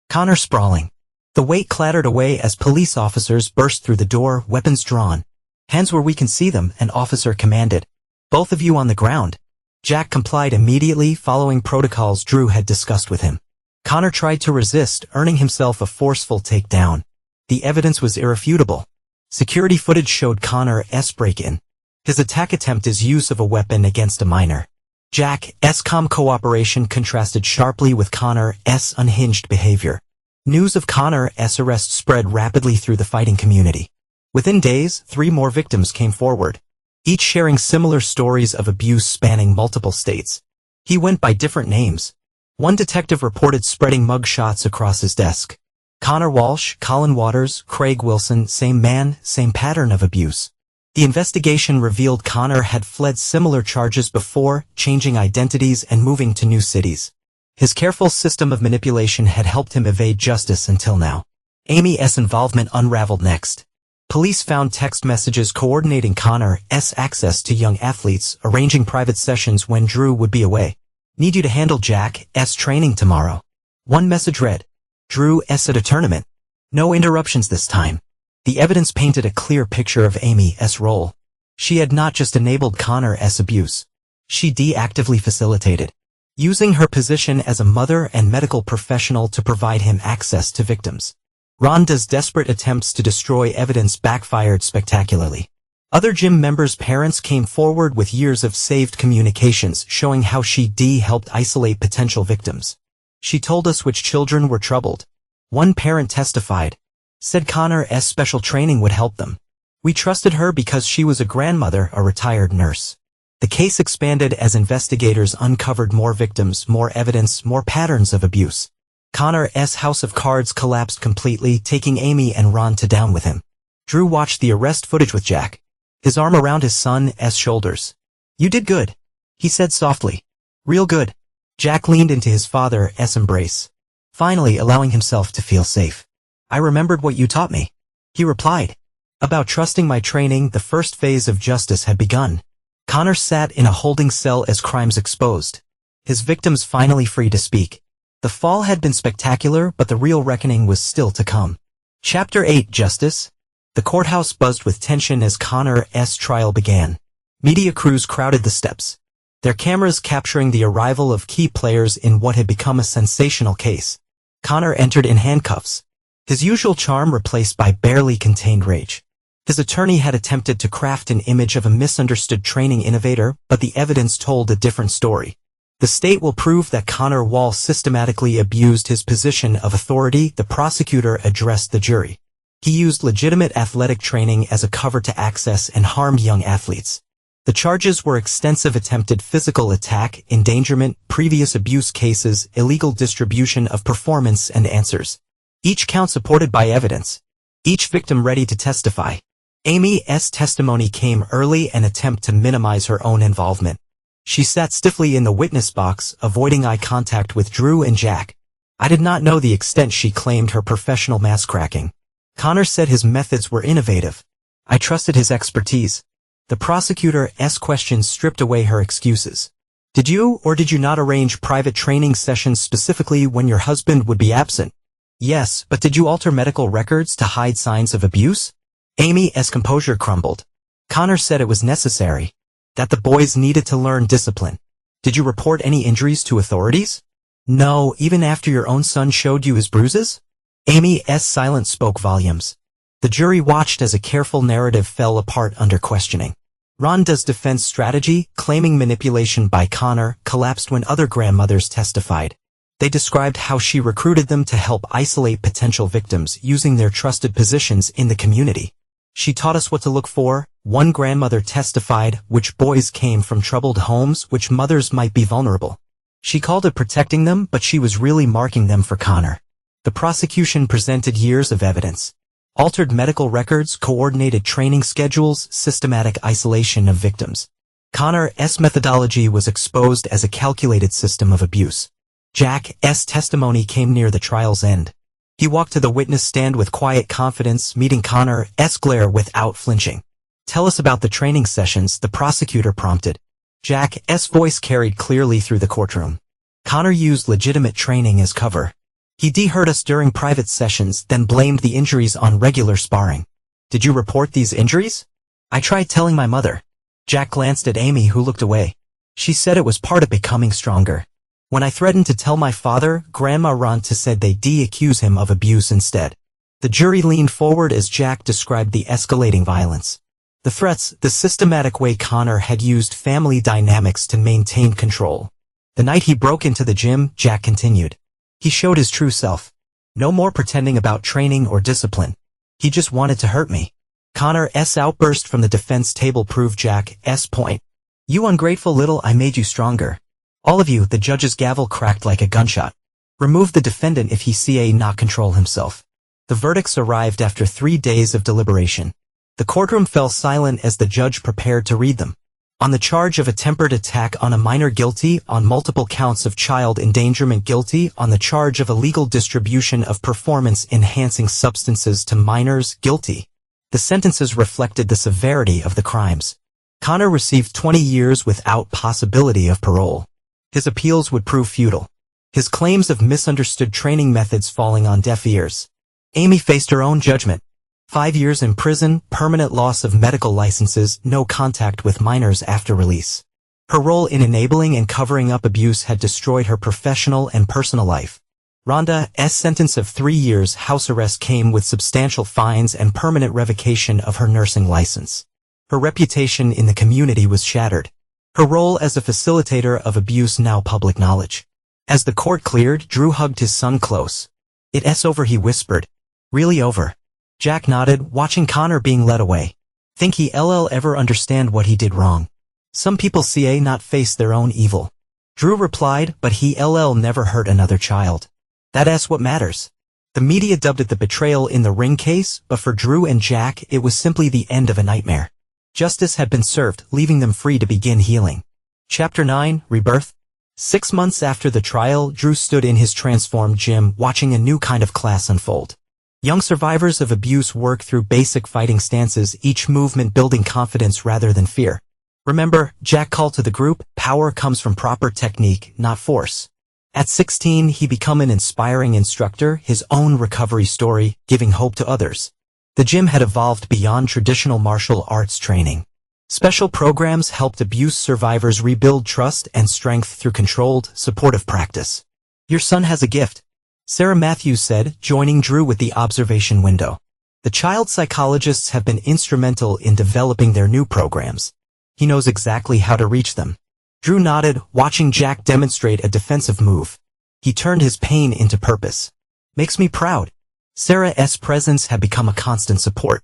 Connor sprawling. The weight clattered away as police officers burst through the door, weapons drawn. Hands where we can see them, an officer commanded. Both of you on the ground. Jack complied immediately, following protocols Drew had discussed with him. Connor tried to resist, earning himself a forceful takedown. The evidence was irrefutable. Security footage showed Connor's break-in. His attack attempt is use of a weapon against a minor. Jack's calm cooperation contrasted sharply with Connor's unhinged behavior. News of Connor's arrest spread rapidly through the fighting community. Within days, 3 more victims came forward, each sharing similar stories of abuse spanning multiple states. He went by different names. One detective reported spreading mugshots across his desk. Connor Walsh, Colin Waters, Craig Wilson, same man, same pattern of abuse. The investigation revealed Connor had fled similar charges before, changing identities and moving to new cities. His careful system of manipulation had helped him evade justice until now. Amy's involvement unraveled next. Police found text messages coordinating Connor's access to young athletes, arranging private sessions when Drew would be away. Need you to handle Jack's training tomorrow. One message read, Drew's at a tournament. No interruptions this time. The evidence painted a clear picture of Amy's role. She had not just enabled Connor's abuse. She actively facilitated, using her position as a mother and medical professional to provide him access to victims. Rhonda's desperate attempts to destroy evidence backfired spectacularly. Other gym members' parents came forward with years of saved communications showing how she helped isolate potential victims. She told us which children were troubled. One parent testified, said Connor's special training would help them. We trusted her because she was a grandmother, a retired nurse. The case expanded as investigators uncovered more victims, more evidence, more patterns of abuse. Connor's house of cards collapsed completely, taking Amy and Rhonda down with him. Drew watched the arrest footage with Jack, his arm around his son's shoulders. You did good, he said softly. Real good. Jack leaned into his father's embrace, finally allowing himself to feel safe. I remembered what you taught me, he replied. About trusting my training. The first phase of justice had begun. Connor sat in a holding cell as crimes exposed, his victims finally free to speak. The fall had been spectacular, but the real reckoning was still to come. Chapter 8, Justice. The courthouse buzzed with tension as Connor's trial began. Media crews crowded the steps, their cameras capturing the arrival of key players in what had become a sensational case. Connor entered in handcuffs, his usual charm replaced by barely contained rage. His attorney had attempted to craft an image of a misunderstood training innovator, but the evidence told a different story. The state will prove that Connor Wall systematically abused his position of authority, the prosecutor addressed the jury. He used legitimate athletic training as a cover to access and harmed young athletes. The charges were extensive attempted physical attack, endangerment, previous abuse cases, illegal distribution of performance and answers. Each count supported by evidence. Each victim ready to testify. Amy's testimony came early, an attempt to minimize her own involvement. She sat stiffly in the witness box, avoiding eye contact with Drew and Jack. I did not know the extent she claimed her professional mask cracking. Connor said his methods were innovative. I trusted his expertise. The prosecutor's questions stripped away her excuses. Did you or did you not arrange private training sessions specifically when your husband would be absent? Yes, but did you alter medical records to hide signs of abuse? Amy's composure crumbled. Connor said it was necessary, that the boys needed to learn discipline. Did you report any injuries to authorities? No, even after your own son showed you his bruises? Amy's silence spoke volumes. The jury watched as a careful narrative fell apart under questioning. Rhonda's defense strategy, claiming manipulation by Connor, collapsed when other grandmothers testified. They described how she recruited them to help isolate potential victims using their trusted positions in the community. She taught us what to look for, one grandmother testified, which boys came from troubled homes, which mothers might be vulnerable. She called it protecting them, but she was really marking them for Connor. The prosecution presented years of evidence. Altered medical records, coordinated training schedules, systematic isolation of victims. Connor's methodology was exposed as a calculated system of abuse. Jack's testimony came near the trial's end. He walked to the witness stand with quiet confidence, meeting Connor's glare without flinching. Tell us about the training sessions, the prosecutor prompted. Jack's voice carried clearly through the courtroom. Connor used legitimate training as cover. He hurt us during private sessions, then blamed the injuries on regular sparring. Did you report these injuries? I tried telling my mother. Jack glanced at Amy, who looked away. She said it was part of becoming stronger. When I threatened to tell my father, Grandma Rhonda said they'd accuse him of abuse instead. The jury leaned forward as Jack described the escalating violence. The threats, the systematic way Connor had used family dynamics to maintain control. The night he broke into the gym, Jack continued. He showed his true self. No more pretending about training or discipline. He just wanted to hurt me. Connor's outburst from the defense table proved Jack's point. You ungrateful little, I made you stronger. All of you, the judge's gavel cracked like a gunshot. Remove the defendant if he can not control himself. The verdicts arrived after 3 days of deliberation. The courtroom fell silent as the judge prepared to read them. On the charge of attempted attack on a minor, guilty. On multiple counts of child endangerment, guilty. On the charge of illegal distribution of performance-enhancing substances to minors, guilty. The sentences reflected the severity of the crimes. Connor received 20 years without possibility of parole. His appeals would prove futile. His claims of misunderstood training methods falling on deaf ears. Amy faced her own judgment. 5 years in prison, permanent loss of medical licenses, no contact with minors after release. Her role in enabling and covering up abuse had destroyed her professional and personal life. Rhonda's sentence of 3 years house arrest came with substantial fines and permanent revocation of her nursing license. Her reputation in the community was shattered. Her role as a facilitator of abuse now public knowledge. As the court cleared, Drew hugged his son close. It's over, he whispered. Really over? Jack nodded, watching Connor being led away. Think he'll ever understand what he did wrong? Some people not face their own evil. Drew replied, but he'll never hurt another child. That's what matters. The media dubbed it the betrayal in the ring case, but for Drew and Jack, it was simply the end of a nightmare. Justice had been served, leaving them free to begin healing. Chapter 9, Rebirth. 6 months after the trial, Drew stood in his transformed gym, watching a new kind of class unfold. Young survivors of abuse work through basic fighting stances, each movement building confidence rather than fear. Remember, Jack called to the group, power comes from proper technique, not force. At 16, he became an inspiring instructor, his own recovery story, giving hope to others. The gym had evolved beyond traditional martial arts training. Special programs helped abuse survivors rebuild trust and strength through controlled, supportive practice. Your son has a gift, Sarah Matthews said, joining Drew with the observation window. The child psychologists have been instrumental in developing their new programs. He knows exactly how to reach them. Drew nodded, watching Jack demonstrate a defensive move. He turned his pain into purpose. Makes me proud. Sarah's presence had become a constant support.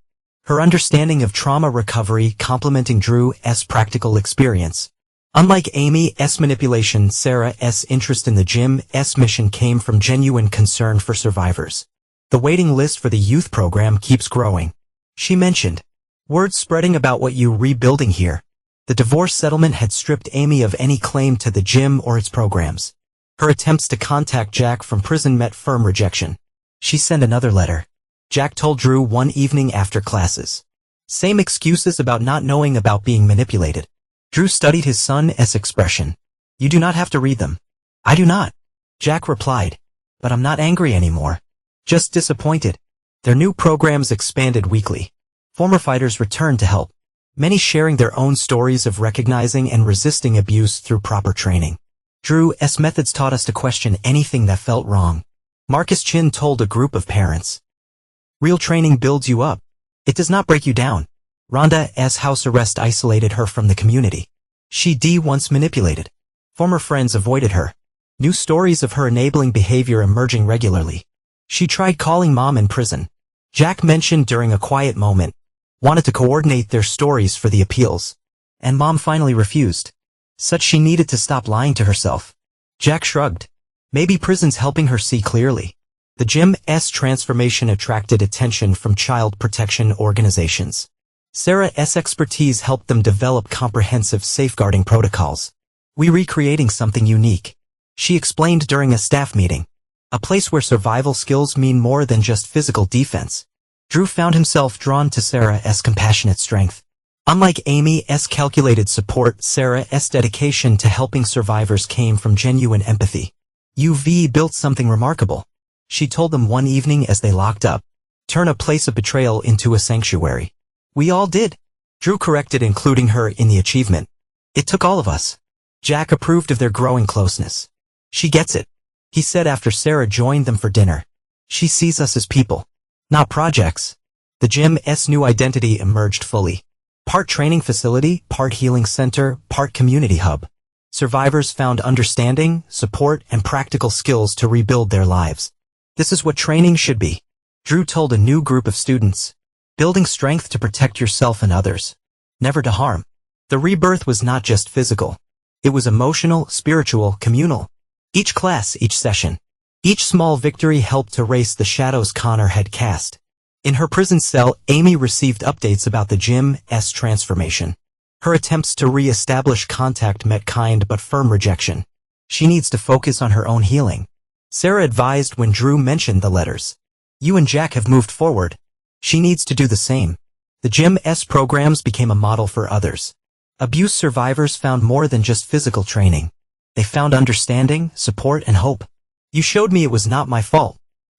Her understanding of trauma recovery complementing Drew's practical experience. Unlike Amy's manipulation, Sarah's interest in the gym's mission came from genuine concern for survivors. The waiting list for the youth program keeps growing. She mentioned. Word spreading about what you're rebuilding here. The divorce settlement had stripped Amy of any claim to the gym or its programs. Her attempts to contact Jack from prison met firm rejection. She sent another letter. Jack told Drew one evening after classes. Same excuses about not knowing about being manipulated. Drew studied his son's expression. You do not have to read them. I do not. Jack replied. But I'm not angry anymore. Just disappointed. Their new programs expanded weekly. Former fighters returned to help. Many sharing their own stories of recognizing and resisting abuse through proper training. Drew's methods taught us to question anything that felt wrong. Marcus Chin told a group of parents. Real training builds you up. It does not break you down. Rhonda's house arrest isolated her from the community. She once manipulated. Former friends avoided her. New stories of her enabling behavior emerging regularly. She tried calling Mom in prison. Jack mentioned during a quiet moment. Wanted to coordinate their stories for the appeals. And Mom finally refused. Said she needed to stop lying to herself. Jack shrugged. Maybe prison's helping her see clearly. The gym's transformation attracted attention from child protection organizations. Sarah's expertise helped them develop comprehensive safeguarding protocols. We're recreating something unique. She explained during a staff meeting. A place where survival skills mean more than just physical defense. Drew found himself drawn to Sarah's compassionate strength. Unlike Amy's calculated support, Sarah's dedication to helping survivors came from genuine empathy. You've built something remarkable. She told them one evening as they locked up. Turn a place of betrayal into a sanctuary. We all did. Drew corrected, including her in the achievement. It took all of us. Jack approved of their growing closeness. She gets it, he said after Sarah joined them for dinner. She sees us as people. not projects. The gym's new identity emerged fully. Part training facility, part healing center, part community hub. Survivors found understanding, support, and practical skills to rebuild their lives. This is what training should be, Drew told a new group of students. Building strength to protect yourself and others. Never to harm. The rebirth was not just physical. It was emotional, spiritual, communal. Each class, each session. Each small victory helped to erase the shadows Connor had cast. In her prison cell, Amy received updates about the gym's transformation. Her attempts to re-establish contact met kind but firm rejection. She needs to focus on her own healing. Sarah advised when Drew mentioned the letters. You and Jack have moved forward. She needs to do the same. The gym's programs became a model for others. Abuse survivors found more than just physical training. They found understanding, support, and hope. You showed me it was not my fault,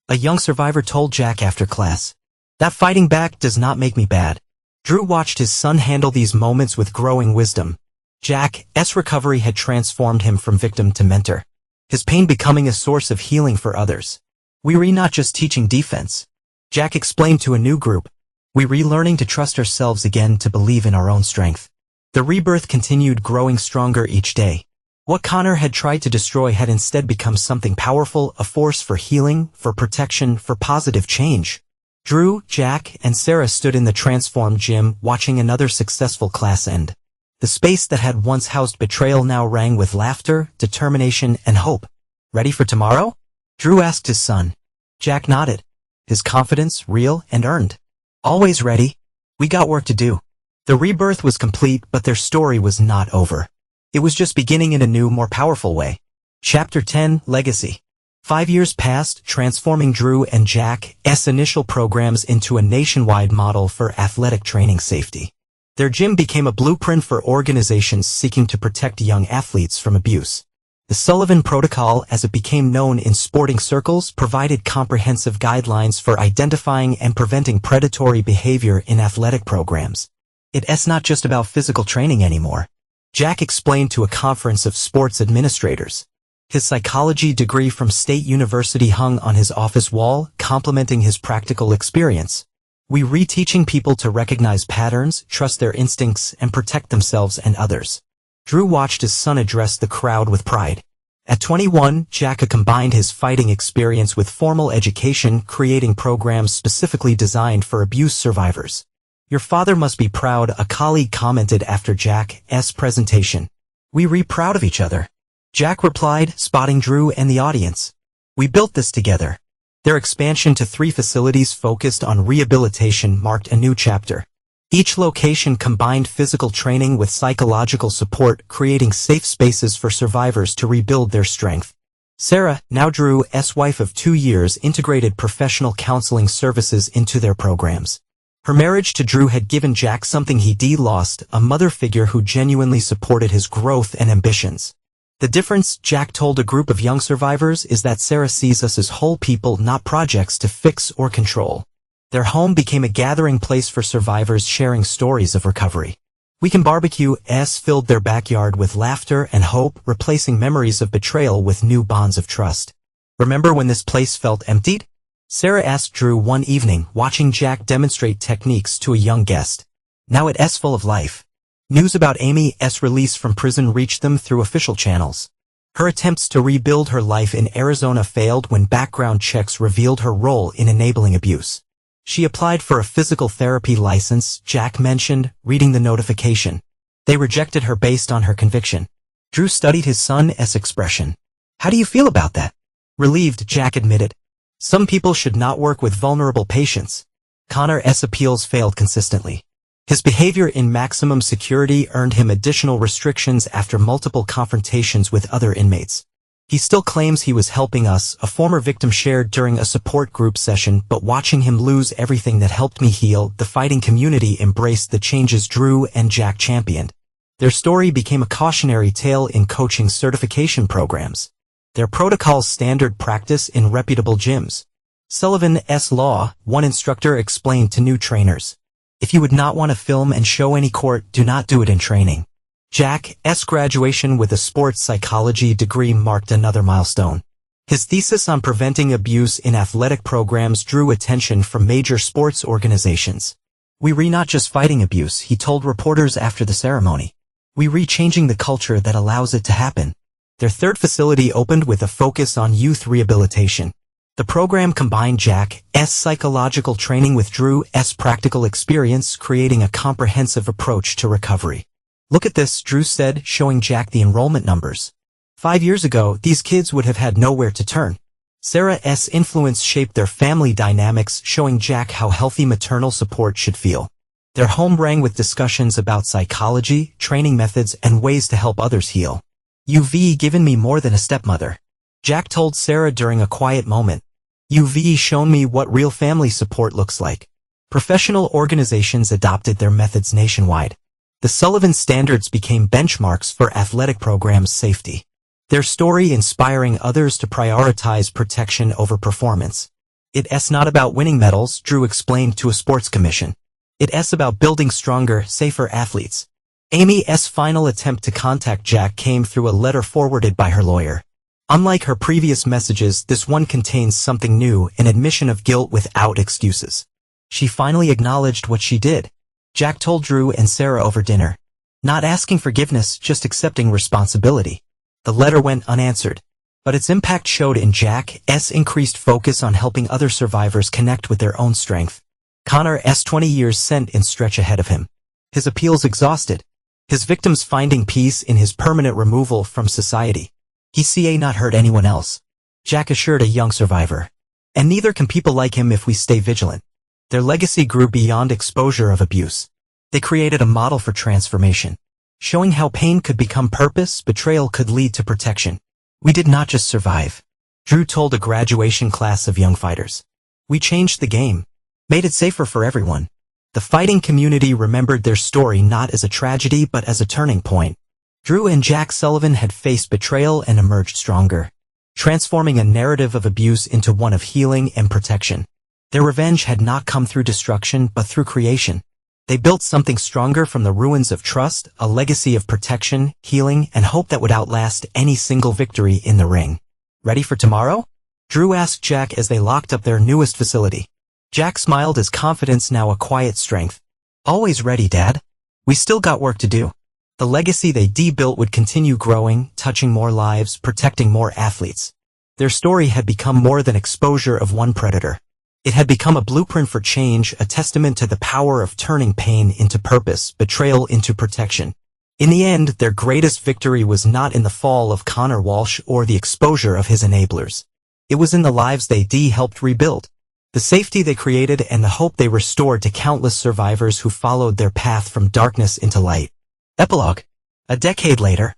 a young survivor told Jack after class. That fighting back does not make me bad. Drew watched his son handle these moments with growing wisdom. Jack's recovery had transformed him from victim to mentor. His pain becoming a source of healing for others. We were not just teaching defense. Jack explained to a new group. We relearning to trust ourselves again, to believe in our own strength. The rebirth continued, growing stronger each day. What Connor had tried to destroy had instead become something powerful, a force for healing, for protection, for positive change. Drew, Jack, and Sarah stood in the transformed gym, watching another successful class end. The space that had once housed betrayal now rang with laughter, determination, and hope. Ready for tomorrow? Drew asked his son. Jack nodded. His confidence real and earned. Always ready. We got work to do. The rebirth was complete, but their story was not over. It was just beginning in a new, more powerful way. Chapter 10, Legacy. 5 years passed, transforming Drew and Jack's initial programs into a nationwide model for athletic training safety. Their gym became a blueprint for organizations seeking to protect young athletes from abuse. The Sullivan Protocol, as it became known in sporting circles, provided comprehensive guidelines for identifying and preventing predatory behavior in athletic programs. It's not just about physical training anymore, Jack explained to a conference of sports administrators. His psychology degree from State University hung on his office wall, complementing his practical experience. We reteaching people to recognize patterns, trust their instincts, and protect themselves and others. Drew watched his son address the crowd with pride. At 21, Jack combined his fighting experience with formal education, creating programs specifically designed for abuse survivors. Your father must be proud, a colleague commented after Jack's presentation. We proud of each other. Jack replied, spotting Drew and the audience. We built this together. Their expansion to 3 facilities focused on rehabilitation marked a new chapter. Each location combined physical training with psychological support, creating safe spaces for survivors to rebuild their strength. Sarah, now Drew's wife of 2 years, integrated professional counseling services into their programs. Her marriage to Drew had given Jack something he'd lost, a mother figure who genuinely supported his growth and ambitions. The difference, Jack told a group of young survivors, is that Sarah sees us as whole people, not projects to fix or control. Their home became a gathering place for survivors sharing stories of recovery. Weekend barbecues filled their backyard with laughter and hope, replacing memories of betrayal with new bonds of trust. Remember when this place felt emptied? Sarah asked Drew one evening, watching Jack demonstrate techniques to a young guest. Now it's full of life. News about Amy's release from prison reached them through official channels. Her attempts to rebuild her life in Arizona failed when background checks revealed her role in enabling abuse. She applied for a physical therapy license, Jack mentioned, reading the notification. They rejected her based on her conviction. Drew studied his son's expression. How do you feel about that? Relieved, Jack admitted. Some people should not work with vulnerable patients. Connor's appeals failed consistently. His behavior in maximum security earned him additional restrictions after multiple confrontations with other inmates. He still claims he was helping us, a former victim shared during a support group session, but watching him lose everything that helped me heal, the fighting community embraced the changes Drew and Jack championed. Their story became a cautionary tale in coaching certification programs. Their protocols standard practice in reputable gyms. Sullivan's Law, one instructor explained to new trainers. If you would not want to film and show any court, do not do it in training. Jack's graduation with a sports psychology degree marked another milestone. His thesis on preventing abuse in athletic programs drew attention from major sports organizations. "We're not just fighting abuse," he told reporters after the ceremony. "We're changing the culture that allows it to happen." Their third facility opened with a focus on youth rehabilitation. The program combined Jack's psychological training with Drew's practical experience, creating a comprehensive approach to recovery. "Look at this," Drew said, showing Jack the enrollment numbers. 5 years ago, these kids would have had nowhere to turn. Sarah's influence shaped their family dynamics, showing Jack how healthy maternal support should feel. Their home rang with discussions about psychology, training methods, and ways to help others heal. "You've given me more than a stepmother," Jack told Sarah during a quiet moment. "You've shown me what real family support looks like." Professional organizations adopted their methods nationwide. The Sullivan Standards became benchmarks for athletic programs' safety. Their story inspiring others to prioritize protection over performance. "It's not about winning medals," Drew explained to a sports commission. "It's about building stronger, safer athletes." Amy's final attempt to contact Jack came through a letter forwarded by her lawyer. Unlike her previous messages, this one contains something new, an admission of guilt without excuses. She finally acknowledged what she did. Jack told Drew and Sarah over dinner. Not asking forgiveness, just accepting responsibility. The letter went unanswered, but its impact showed in Jack's increased focus on helping other survivors connect with their own strength. Connor's 20 years sent in stretch ahead of him. His appeals exhausted. His victims finding peace in his permanent removal from society. He not hurt anyone else, Jack assured a young survivor. And neither can people like him if we stay vigilant. Their legacy grew beyond exposure of abuse. They created a model for transformation, showing how pain could become purpose, betrayal could lead to protection. "We did not just survive," Drew told a graduation class of young fighters. "We changed the game, made it safer for everyone." The fighting community remembered their story not as a tragedy but as a turning point. Drew and Jack Sullivan had faced betrayal and emerged stronger, transforming a narrative of abuse into one of healing and protection. Their revenge had not come through destruction but through creation. They built something stronger from the ruins of trust, a legacy of protection, healing, and hope that would outlast any single victory in the ring. "Ready for tomorrow?" Drew asked Jack as they locked up their newest facility. Jack smiled, his confidence now a quiet strength. "Always ready, Dad. We still got work to do." The legacy they built would continue growing, touching more lives, protecting more athletes. Their story had become more than exposure of one predator. It had become a blueprint for change, a testament to the power of turning pain into purpose, betrayal into protection. In the end, their greatest victory was not in the fall of Connor Walsh or the exposure of his enablers. It was in the lives they helped rebuild, the safety they created, and the hope they restored to countless survivors who followed their path from darkness into light. Epilogue. A decade later,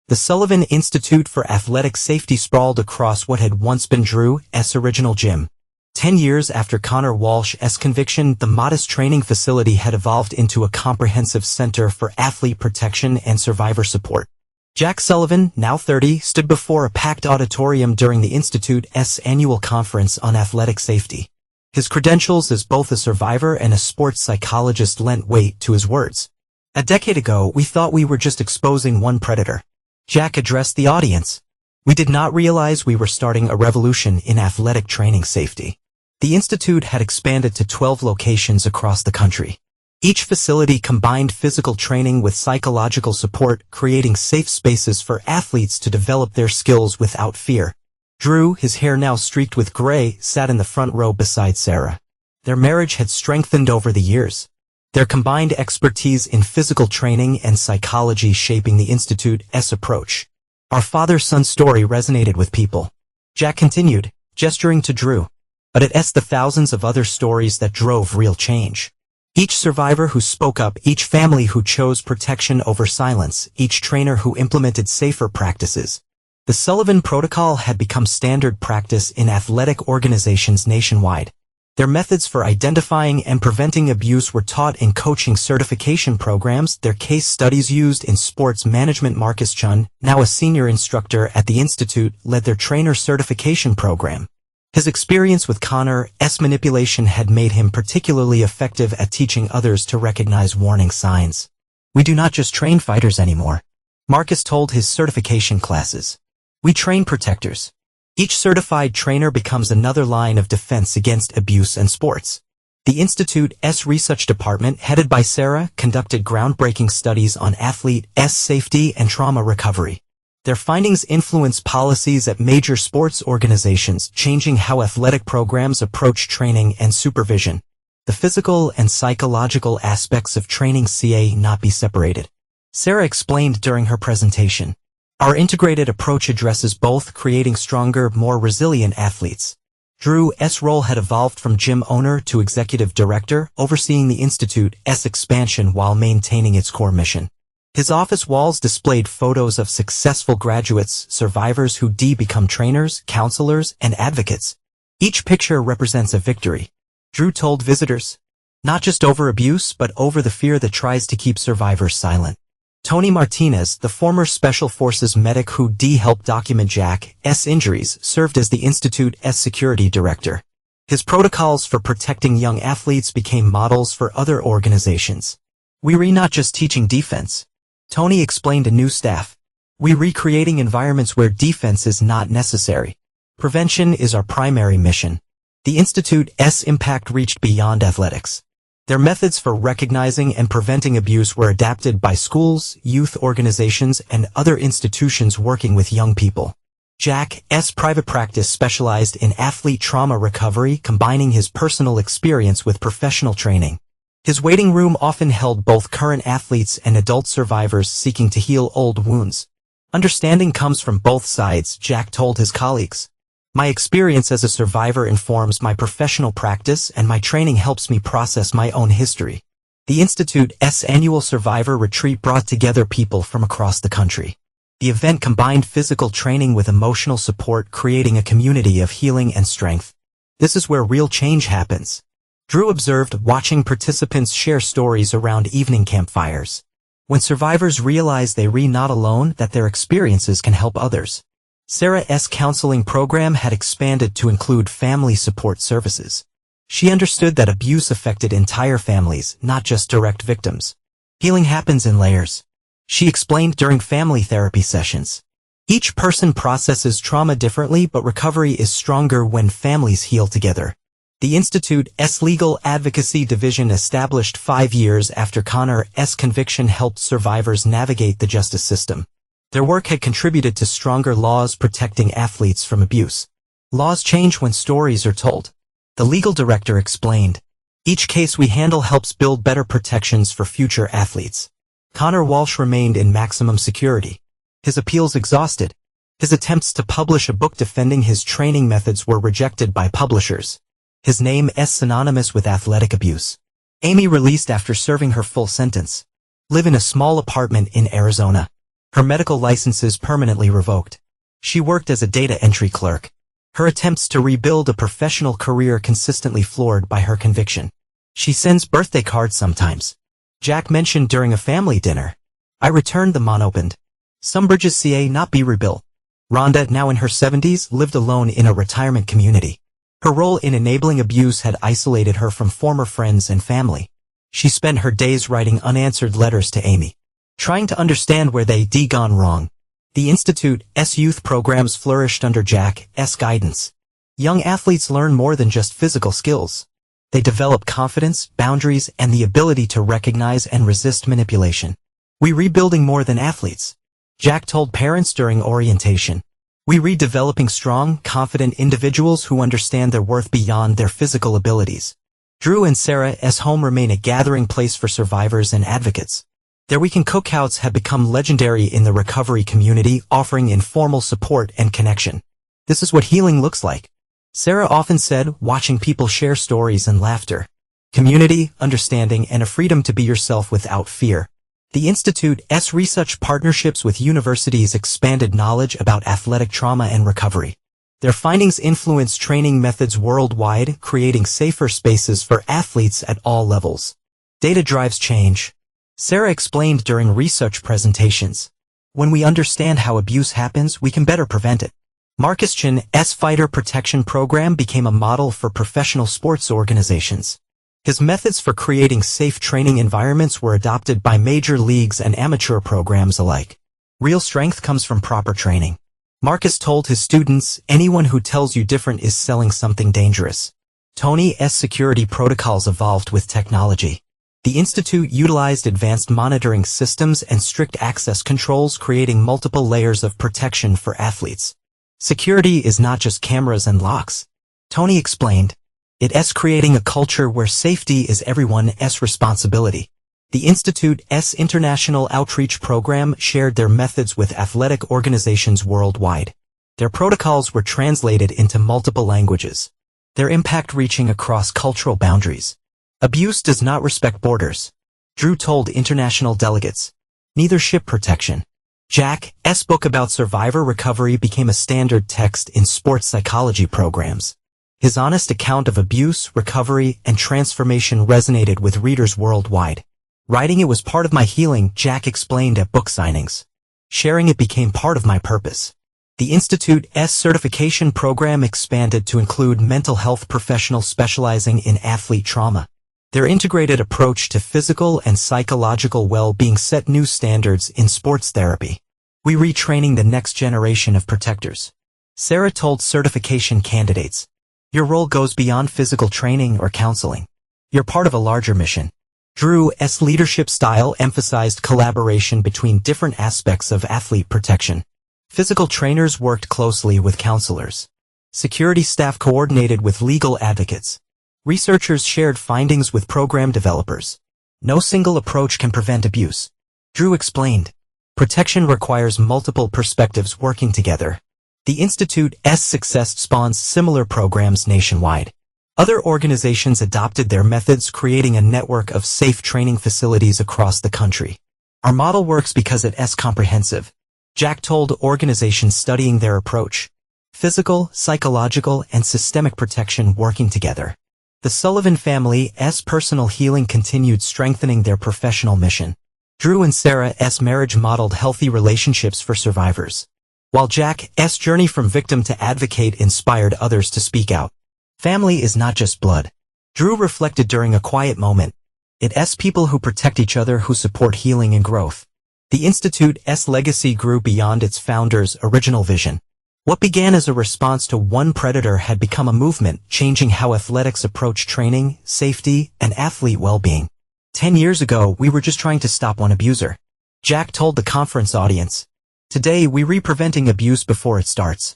the Sullivan Institute for Athletic Safety sprawled across what had once been Drew's original gym. 10 years after Connor Walsh's conviction, the modest training facility had evolved into a comprehensive center for athlete protection and survivor support. Jack Sullivan, now 30, stood before a packed auditorium during the Institute's annual conference on athletic safety. His credentials as both a survivor and a sports psychologist lent weight to his words. "A decade ago, we thought we were just exposing one predator," Jack addressed the audience. "We did not realize we were starting a revolution in athletic training safety." The Institute had expanded to 12 locations across the country. Each facility combined physical training with psychological support, creating safe spaces for athletes to develop their skills without fear. Drew, his hair now streaked with gray, sat in the front row beside Sarah. Their marriage had strengthened over the years, their combined expertise in physical training and psychology shaping the Institute's approach. Our father-son story resonated with people, Jack continued, gesturing to Drew. But it's the thousands of other stories that drove real change. Each survivor who spoke up, each family who chose protection over silence, each trainer who implemented safer practices. The Sullivan Protocol had become standard practice in athletic organizations nationwide. Their methods for identifying and preventing abuse were taught in coaching certification programs, their case studies used in sports management. Marcus Chun, now a senior instructor at the Institute, led their trainer certification program. His experience with Connor's manipulation had made him particularly effective at teaching others to recognize warning signs. "We do not just train fighters anymore," Marcus told his certification classes. "We train protectors. Each certified trainer becomes another line of defense against abuse in sports. The Institute's research department, headed by Sarah, conducted groundbreaking studies on athletes' safety and trauma recovery. Their findings influence policies at major sports organizations, changing how athletic programs approach training and supervision. The physical and psychological aspects of training cannot be separated. Sarah explained during her presentation. Our integrated approach addresses both, creating stronger, more resilient athletes. Drew's role had evolved from gym owner to executive director, overseeing the Institute's expansion while maintaining its core mission. His office walls displayed photos of successful graduates, survivors who become trainers, counselors, and advocates. Each picture represents a victory. Drew told visitors, not just over abuse but over the fear that tries to keep survivors silent. Tony Martinez, the former Special Forces medic who helped document Jack's injuries, served as the Institute's security director. His protocols for protecting young athletes became models for other organizations. We're not just teaching defense. Tony explained to new staff. We're recreating environments where defense is not necessary. Prevention is our primary mission. The Institute's impact reached beyond athletics. Their methods for recognizing and preventing abuse were adapted by schools, youth organizations, and other institutions working with young people. Jack's private practice specialized in athlete trauma recovery, combining his personal experience with professional training. His waiting room often held both current athletes and adult survivors seeking to heal old wounds. Understanding comes from both sides, Jack told his colleagues. My experience as a survivor informs my professional practice, and my training helps me process my own history. The Institute's annual Survivor Retreat brought together people from across the country. The event combined physical training with emotional support, creating a community of healing and strength. This is where real change happens. Drew observed, watching participants share stories around evening campfires. When survivors realize they're not alone, that their experiences can help others. Sarah's counseling program had expanded to include family support services. She understood that abuse affected entire families, not just direct victims. Healing happens in layers. She explained during family therapy sessions. Each person processes trauma differently, but recovery is stronger when families heal together. The Institute's Legal Advocacy Division, established 5 years after Connor's conviction, helped survivors navigate the justice system. Their work had contributed to stronger laws protecting athletes from abuse. Laws change when stories are told. The legal director explained. Each case we handle helps build better protections for future athletes. Connor Walsh remained in maximum security. His appeals exhausted. His attempts to publish a book defending his training methods were rejected by publishers. His name is synonymous with athletic abuse. Amy, released after serving her full sentence, lived in a small apartment in Arizona. Her medical licenses permanently revoked. She worked as a data entry clerk. Her attempts to rebuild a professional career consistently floored by her conviction. She sends birthday cards sometimes. Jack mentioned during a family dinner. I returned them unopened. Some bridges not be rebuilt. Rhonda, now in her 70s, lived alone in a retirement community. Her role in enabling abuse had isolated her from former friends and family. She spent her days writing unanswered letters to Amy, trying to understand where they'd gone wrong. The Institute's youth programs flourished under Jack's guidance. Young athletes learn more than just physical skills. They develop confidence, boundaries, and the ability to recognize and resist manipulation. We're rebuilding more than athletes, Jack told parents during orientation. We're developing strong, confident individuals who understand their worth beyond their physical abilities. Drew and Sarah's home remain a gathering place for survivors and advocates. Their weekend cookouts have become legendary in the recovery community, offering informal support and connection. This is what healing looks like. Sarah often said, watching people share stories and laughter. Community, understanding, and a freedom to be yourself without fear. The Institute's research partnerships with universities expanded knowledge about athletic trauma and recovery. Their findings influence training methods worldwide, creating safer spaces for athletes at all levels. Data drives change. Sarah explained during research presentations. When we understand how abuse happens, we can better prevent it. Marcus Chin's fighter protection program became a model for professional sports organizations. His methods for creating safe training environments were adopted by major leagues and amateur programs alike. Real strength comes from proper training. Marcus told his students, anyone who tells you different is selling something dangerous. Tony's security protocols evolved with technology. The Institute utilized advanced monitoring systems and strict access controls, creating multiple layers of protection for athletes. Security is not just cameras and locks, Tony explained. It's creating a culture where safety is everyone's responsibility. The Institute's international outreach program shared their methods with athletic organizations worldwide. Their protocols were translated into multiple languages, their impact reaching across cultural boundaries. Abuse does not respect borders, Drew told international delegates. Neither ship protection. Jack's book about survivor recovery became a standard text in sports psychology programs. His honest account of abuse, recovery, and transformation resonated with readers worldwide. Writing it was part of my healing, Jack explained at book signings. Sharing it became part of my purpose. The Institute's certification program expanded to include mental health professionals specializing in athlete trauma. Their integrated approach to physical and psychological well-being set new standards in sports therapy. We retraining the next generation of protectors. Sarah told certification candidates, your role goes beyond physical training or counseling. You're part of a larger mission. Drew's leadership style emphasized collaboration between different aspects of athlete protection. Physical trainers worked closely with counselors. Security staff coordinated with legal advocates. Researchers shared findings with program developers. No single approach can prevent abuse, Drew explained. Protection requires multiple perspectives working together. The Institute's success spawns similar programs nationwide. Other organizations adopted their methods, creating a network of safe training facilities across the country. Our model works because it's comprehensive, Jack told organizations studying their approach. Physical, psychological, and systemic protection working together. The Sullivan family's personal healing continued, strengthening their professional mission. Drew and Sarah's marriage modeled healthy relationships for survivors, while Jack's journey from victim to advocate inspired others to speak out. Family is not just blood, Drew reflected during a quiet moment. It's people who protect each other, who support healing and growth. The Institute's legacy grew beyond its founder's original vision. What began as a response to one predator had become a movement, changing how athletics approach training, safety, and athlete well-being. 10 years ago, we were just trying to stop one abuser, Jack told the conference audience. Today, we're preventing abuse before it starts.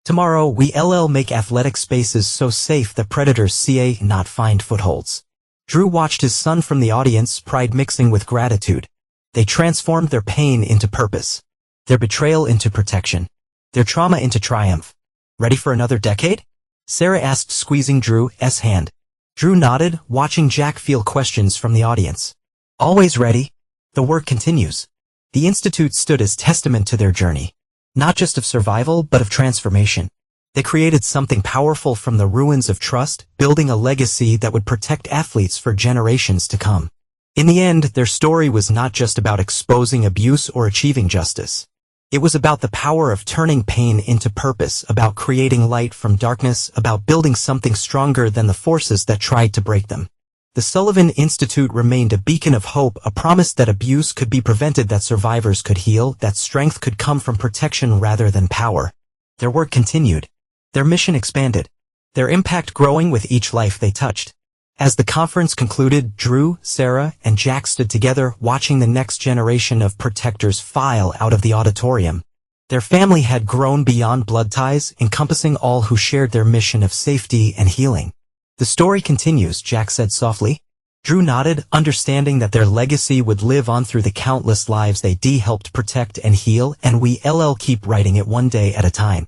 Tomorrow, we'll make athletic spaces so safe that predators see not find footholds. Drew watched his son from the audience, pride mixing with gratitude. They transformed their pain into purpose, their betrayal into protection, their trauma into triumph. Ready for another decade? Sarah asked, squeezing Drew's hand. Drew nodded, watching Jack field questions from the audience. Always ready. The work continues. The Institute stood as testament to their journey, not just of survival but of transformation. They created something powerful from the ruins of trust, building a legacy that would protect athletes for generations to come. In the end, their story was not just about exposing abuse or achieving justice. It was about the power of turning pain into purpose, about creating light from darkness, about building something stronger than the forces that tried to break them. The Sullivan Institute remained a beacon of hope, a promise that abuse could be prevented, that survivors could heal, that strength could come from protection rather than power. Their work continued. Their mission expanded, their impact growing with each life they touched. As the conference concluded, Drew, Sarah, and Jack stood together, watching the next generation of protectors file out of the auditorium. Their family had grown beyond blood ties, encompassing all who shared their mission of safety and healing. The story continues, Jack said softly. Drew nodded, understanding that their legacy would live on through the countless lives they helped protect and heal, and we'll keep writing it one day at a time.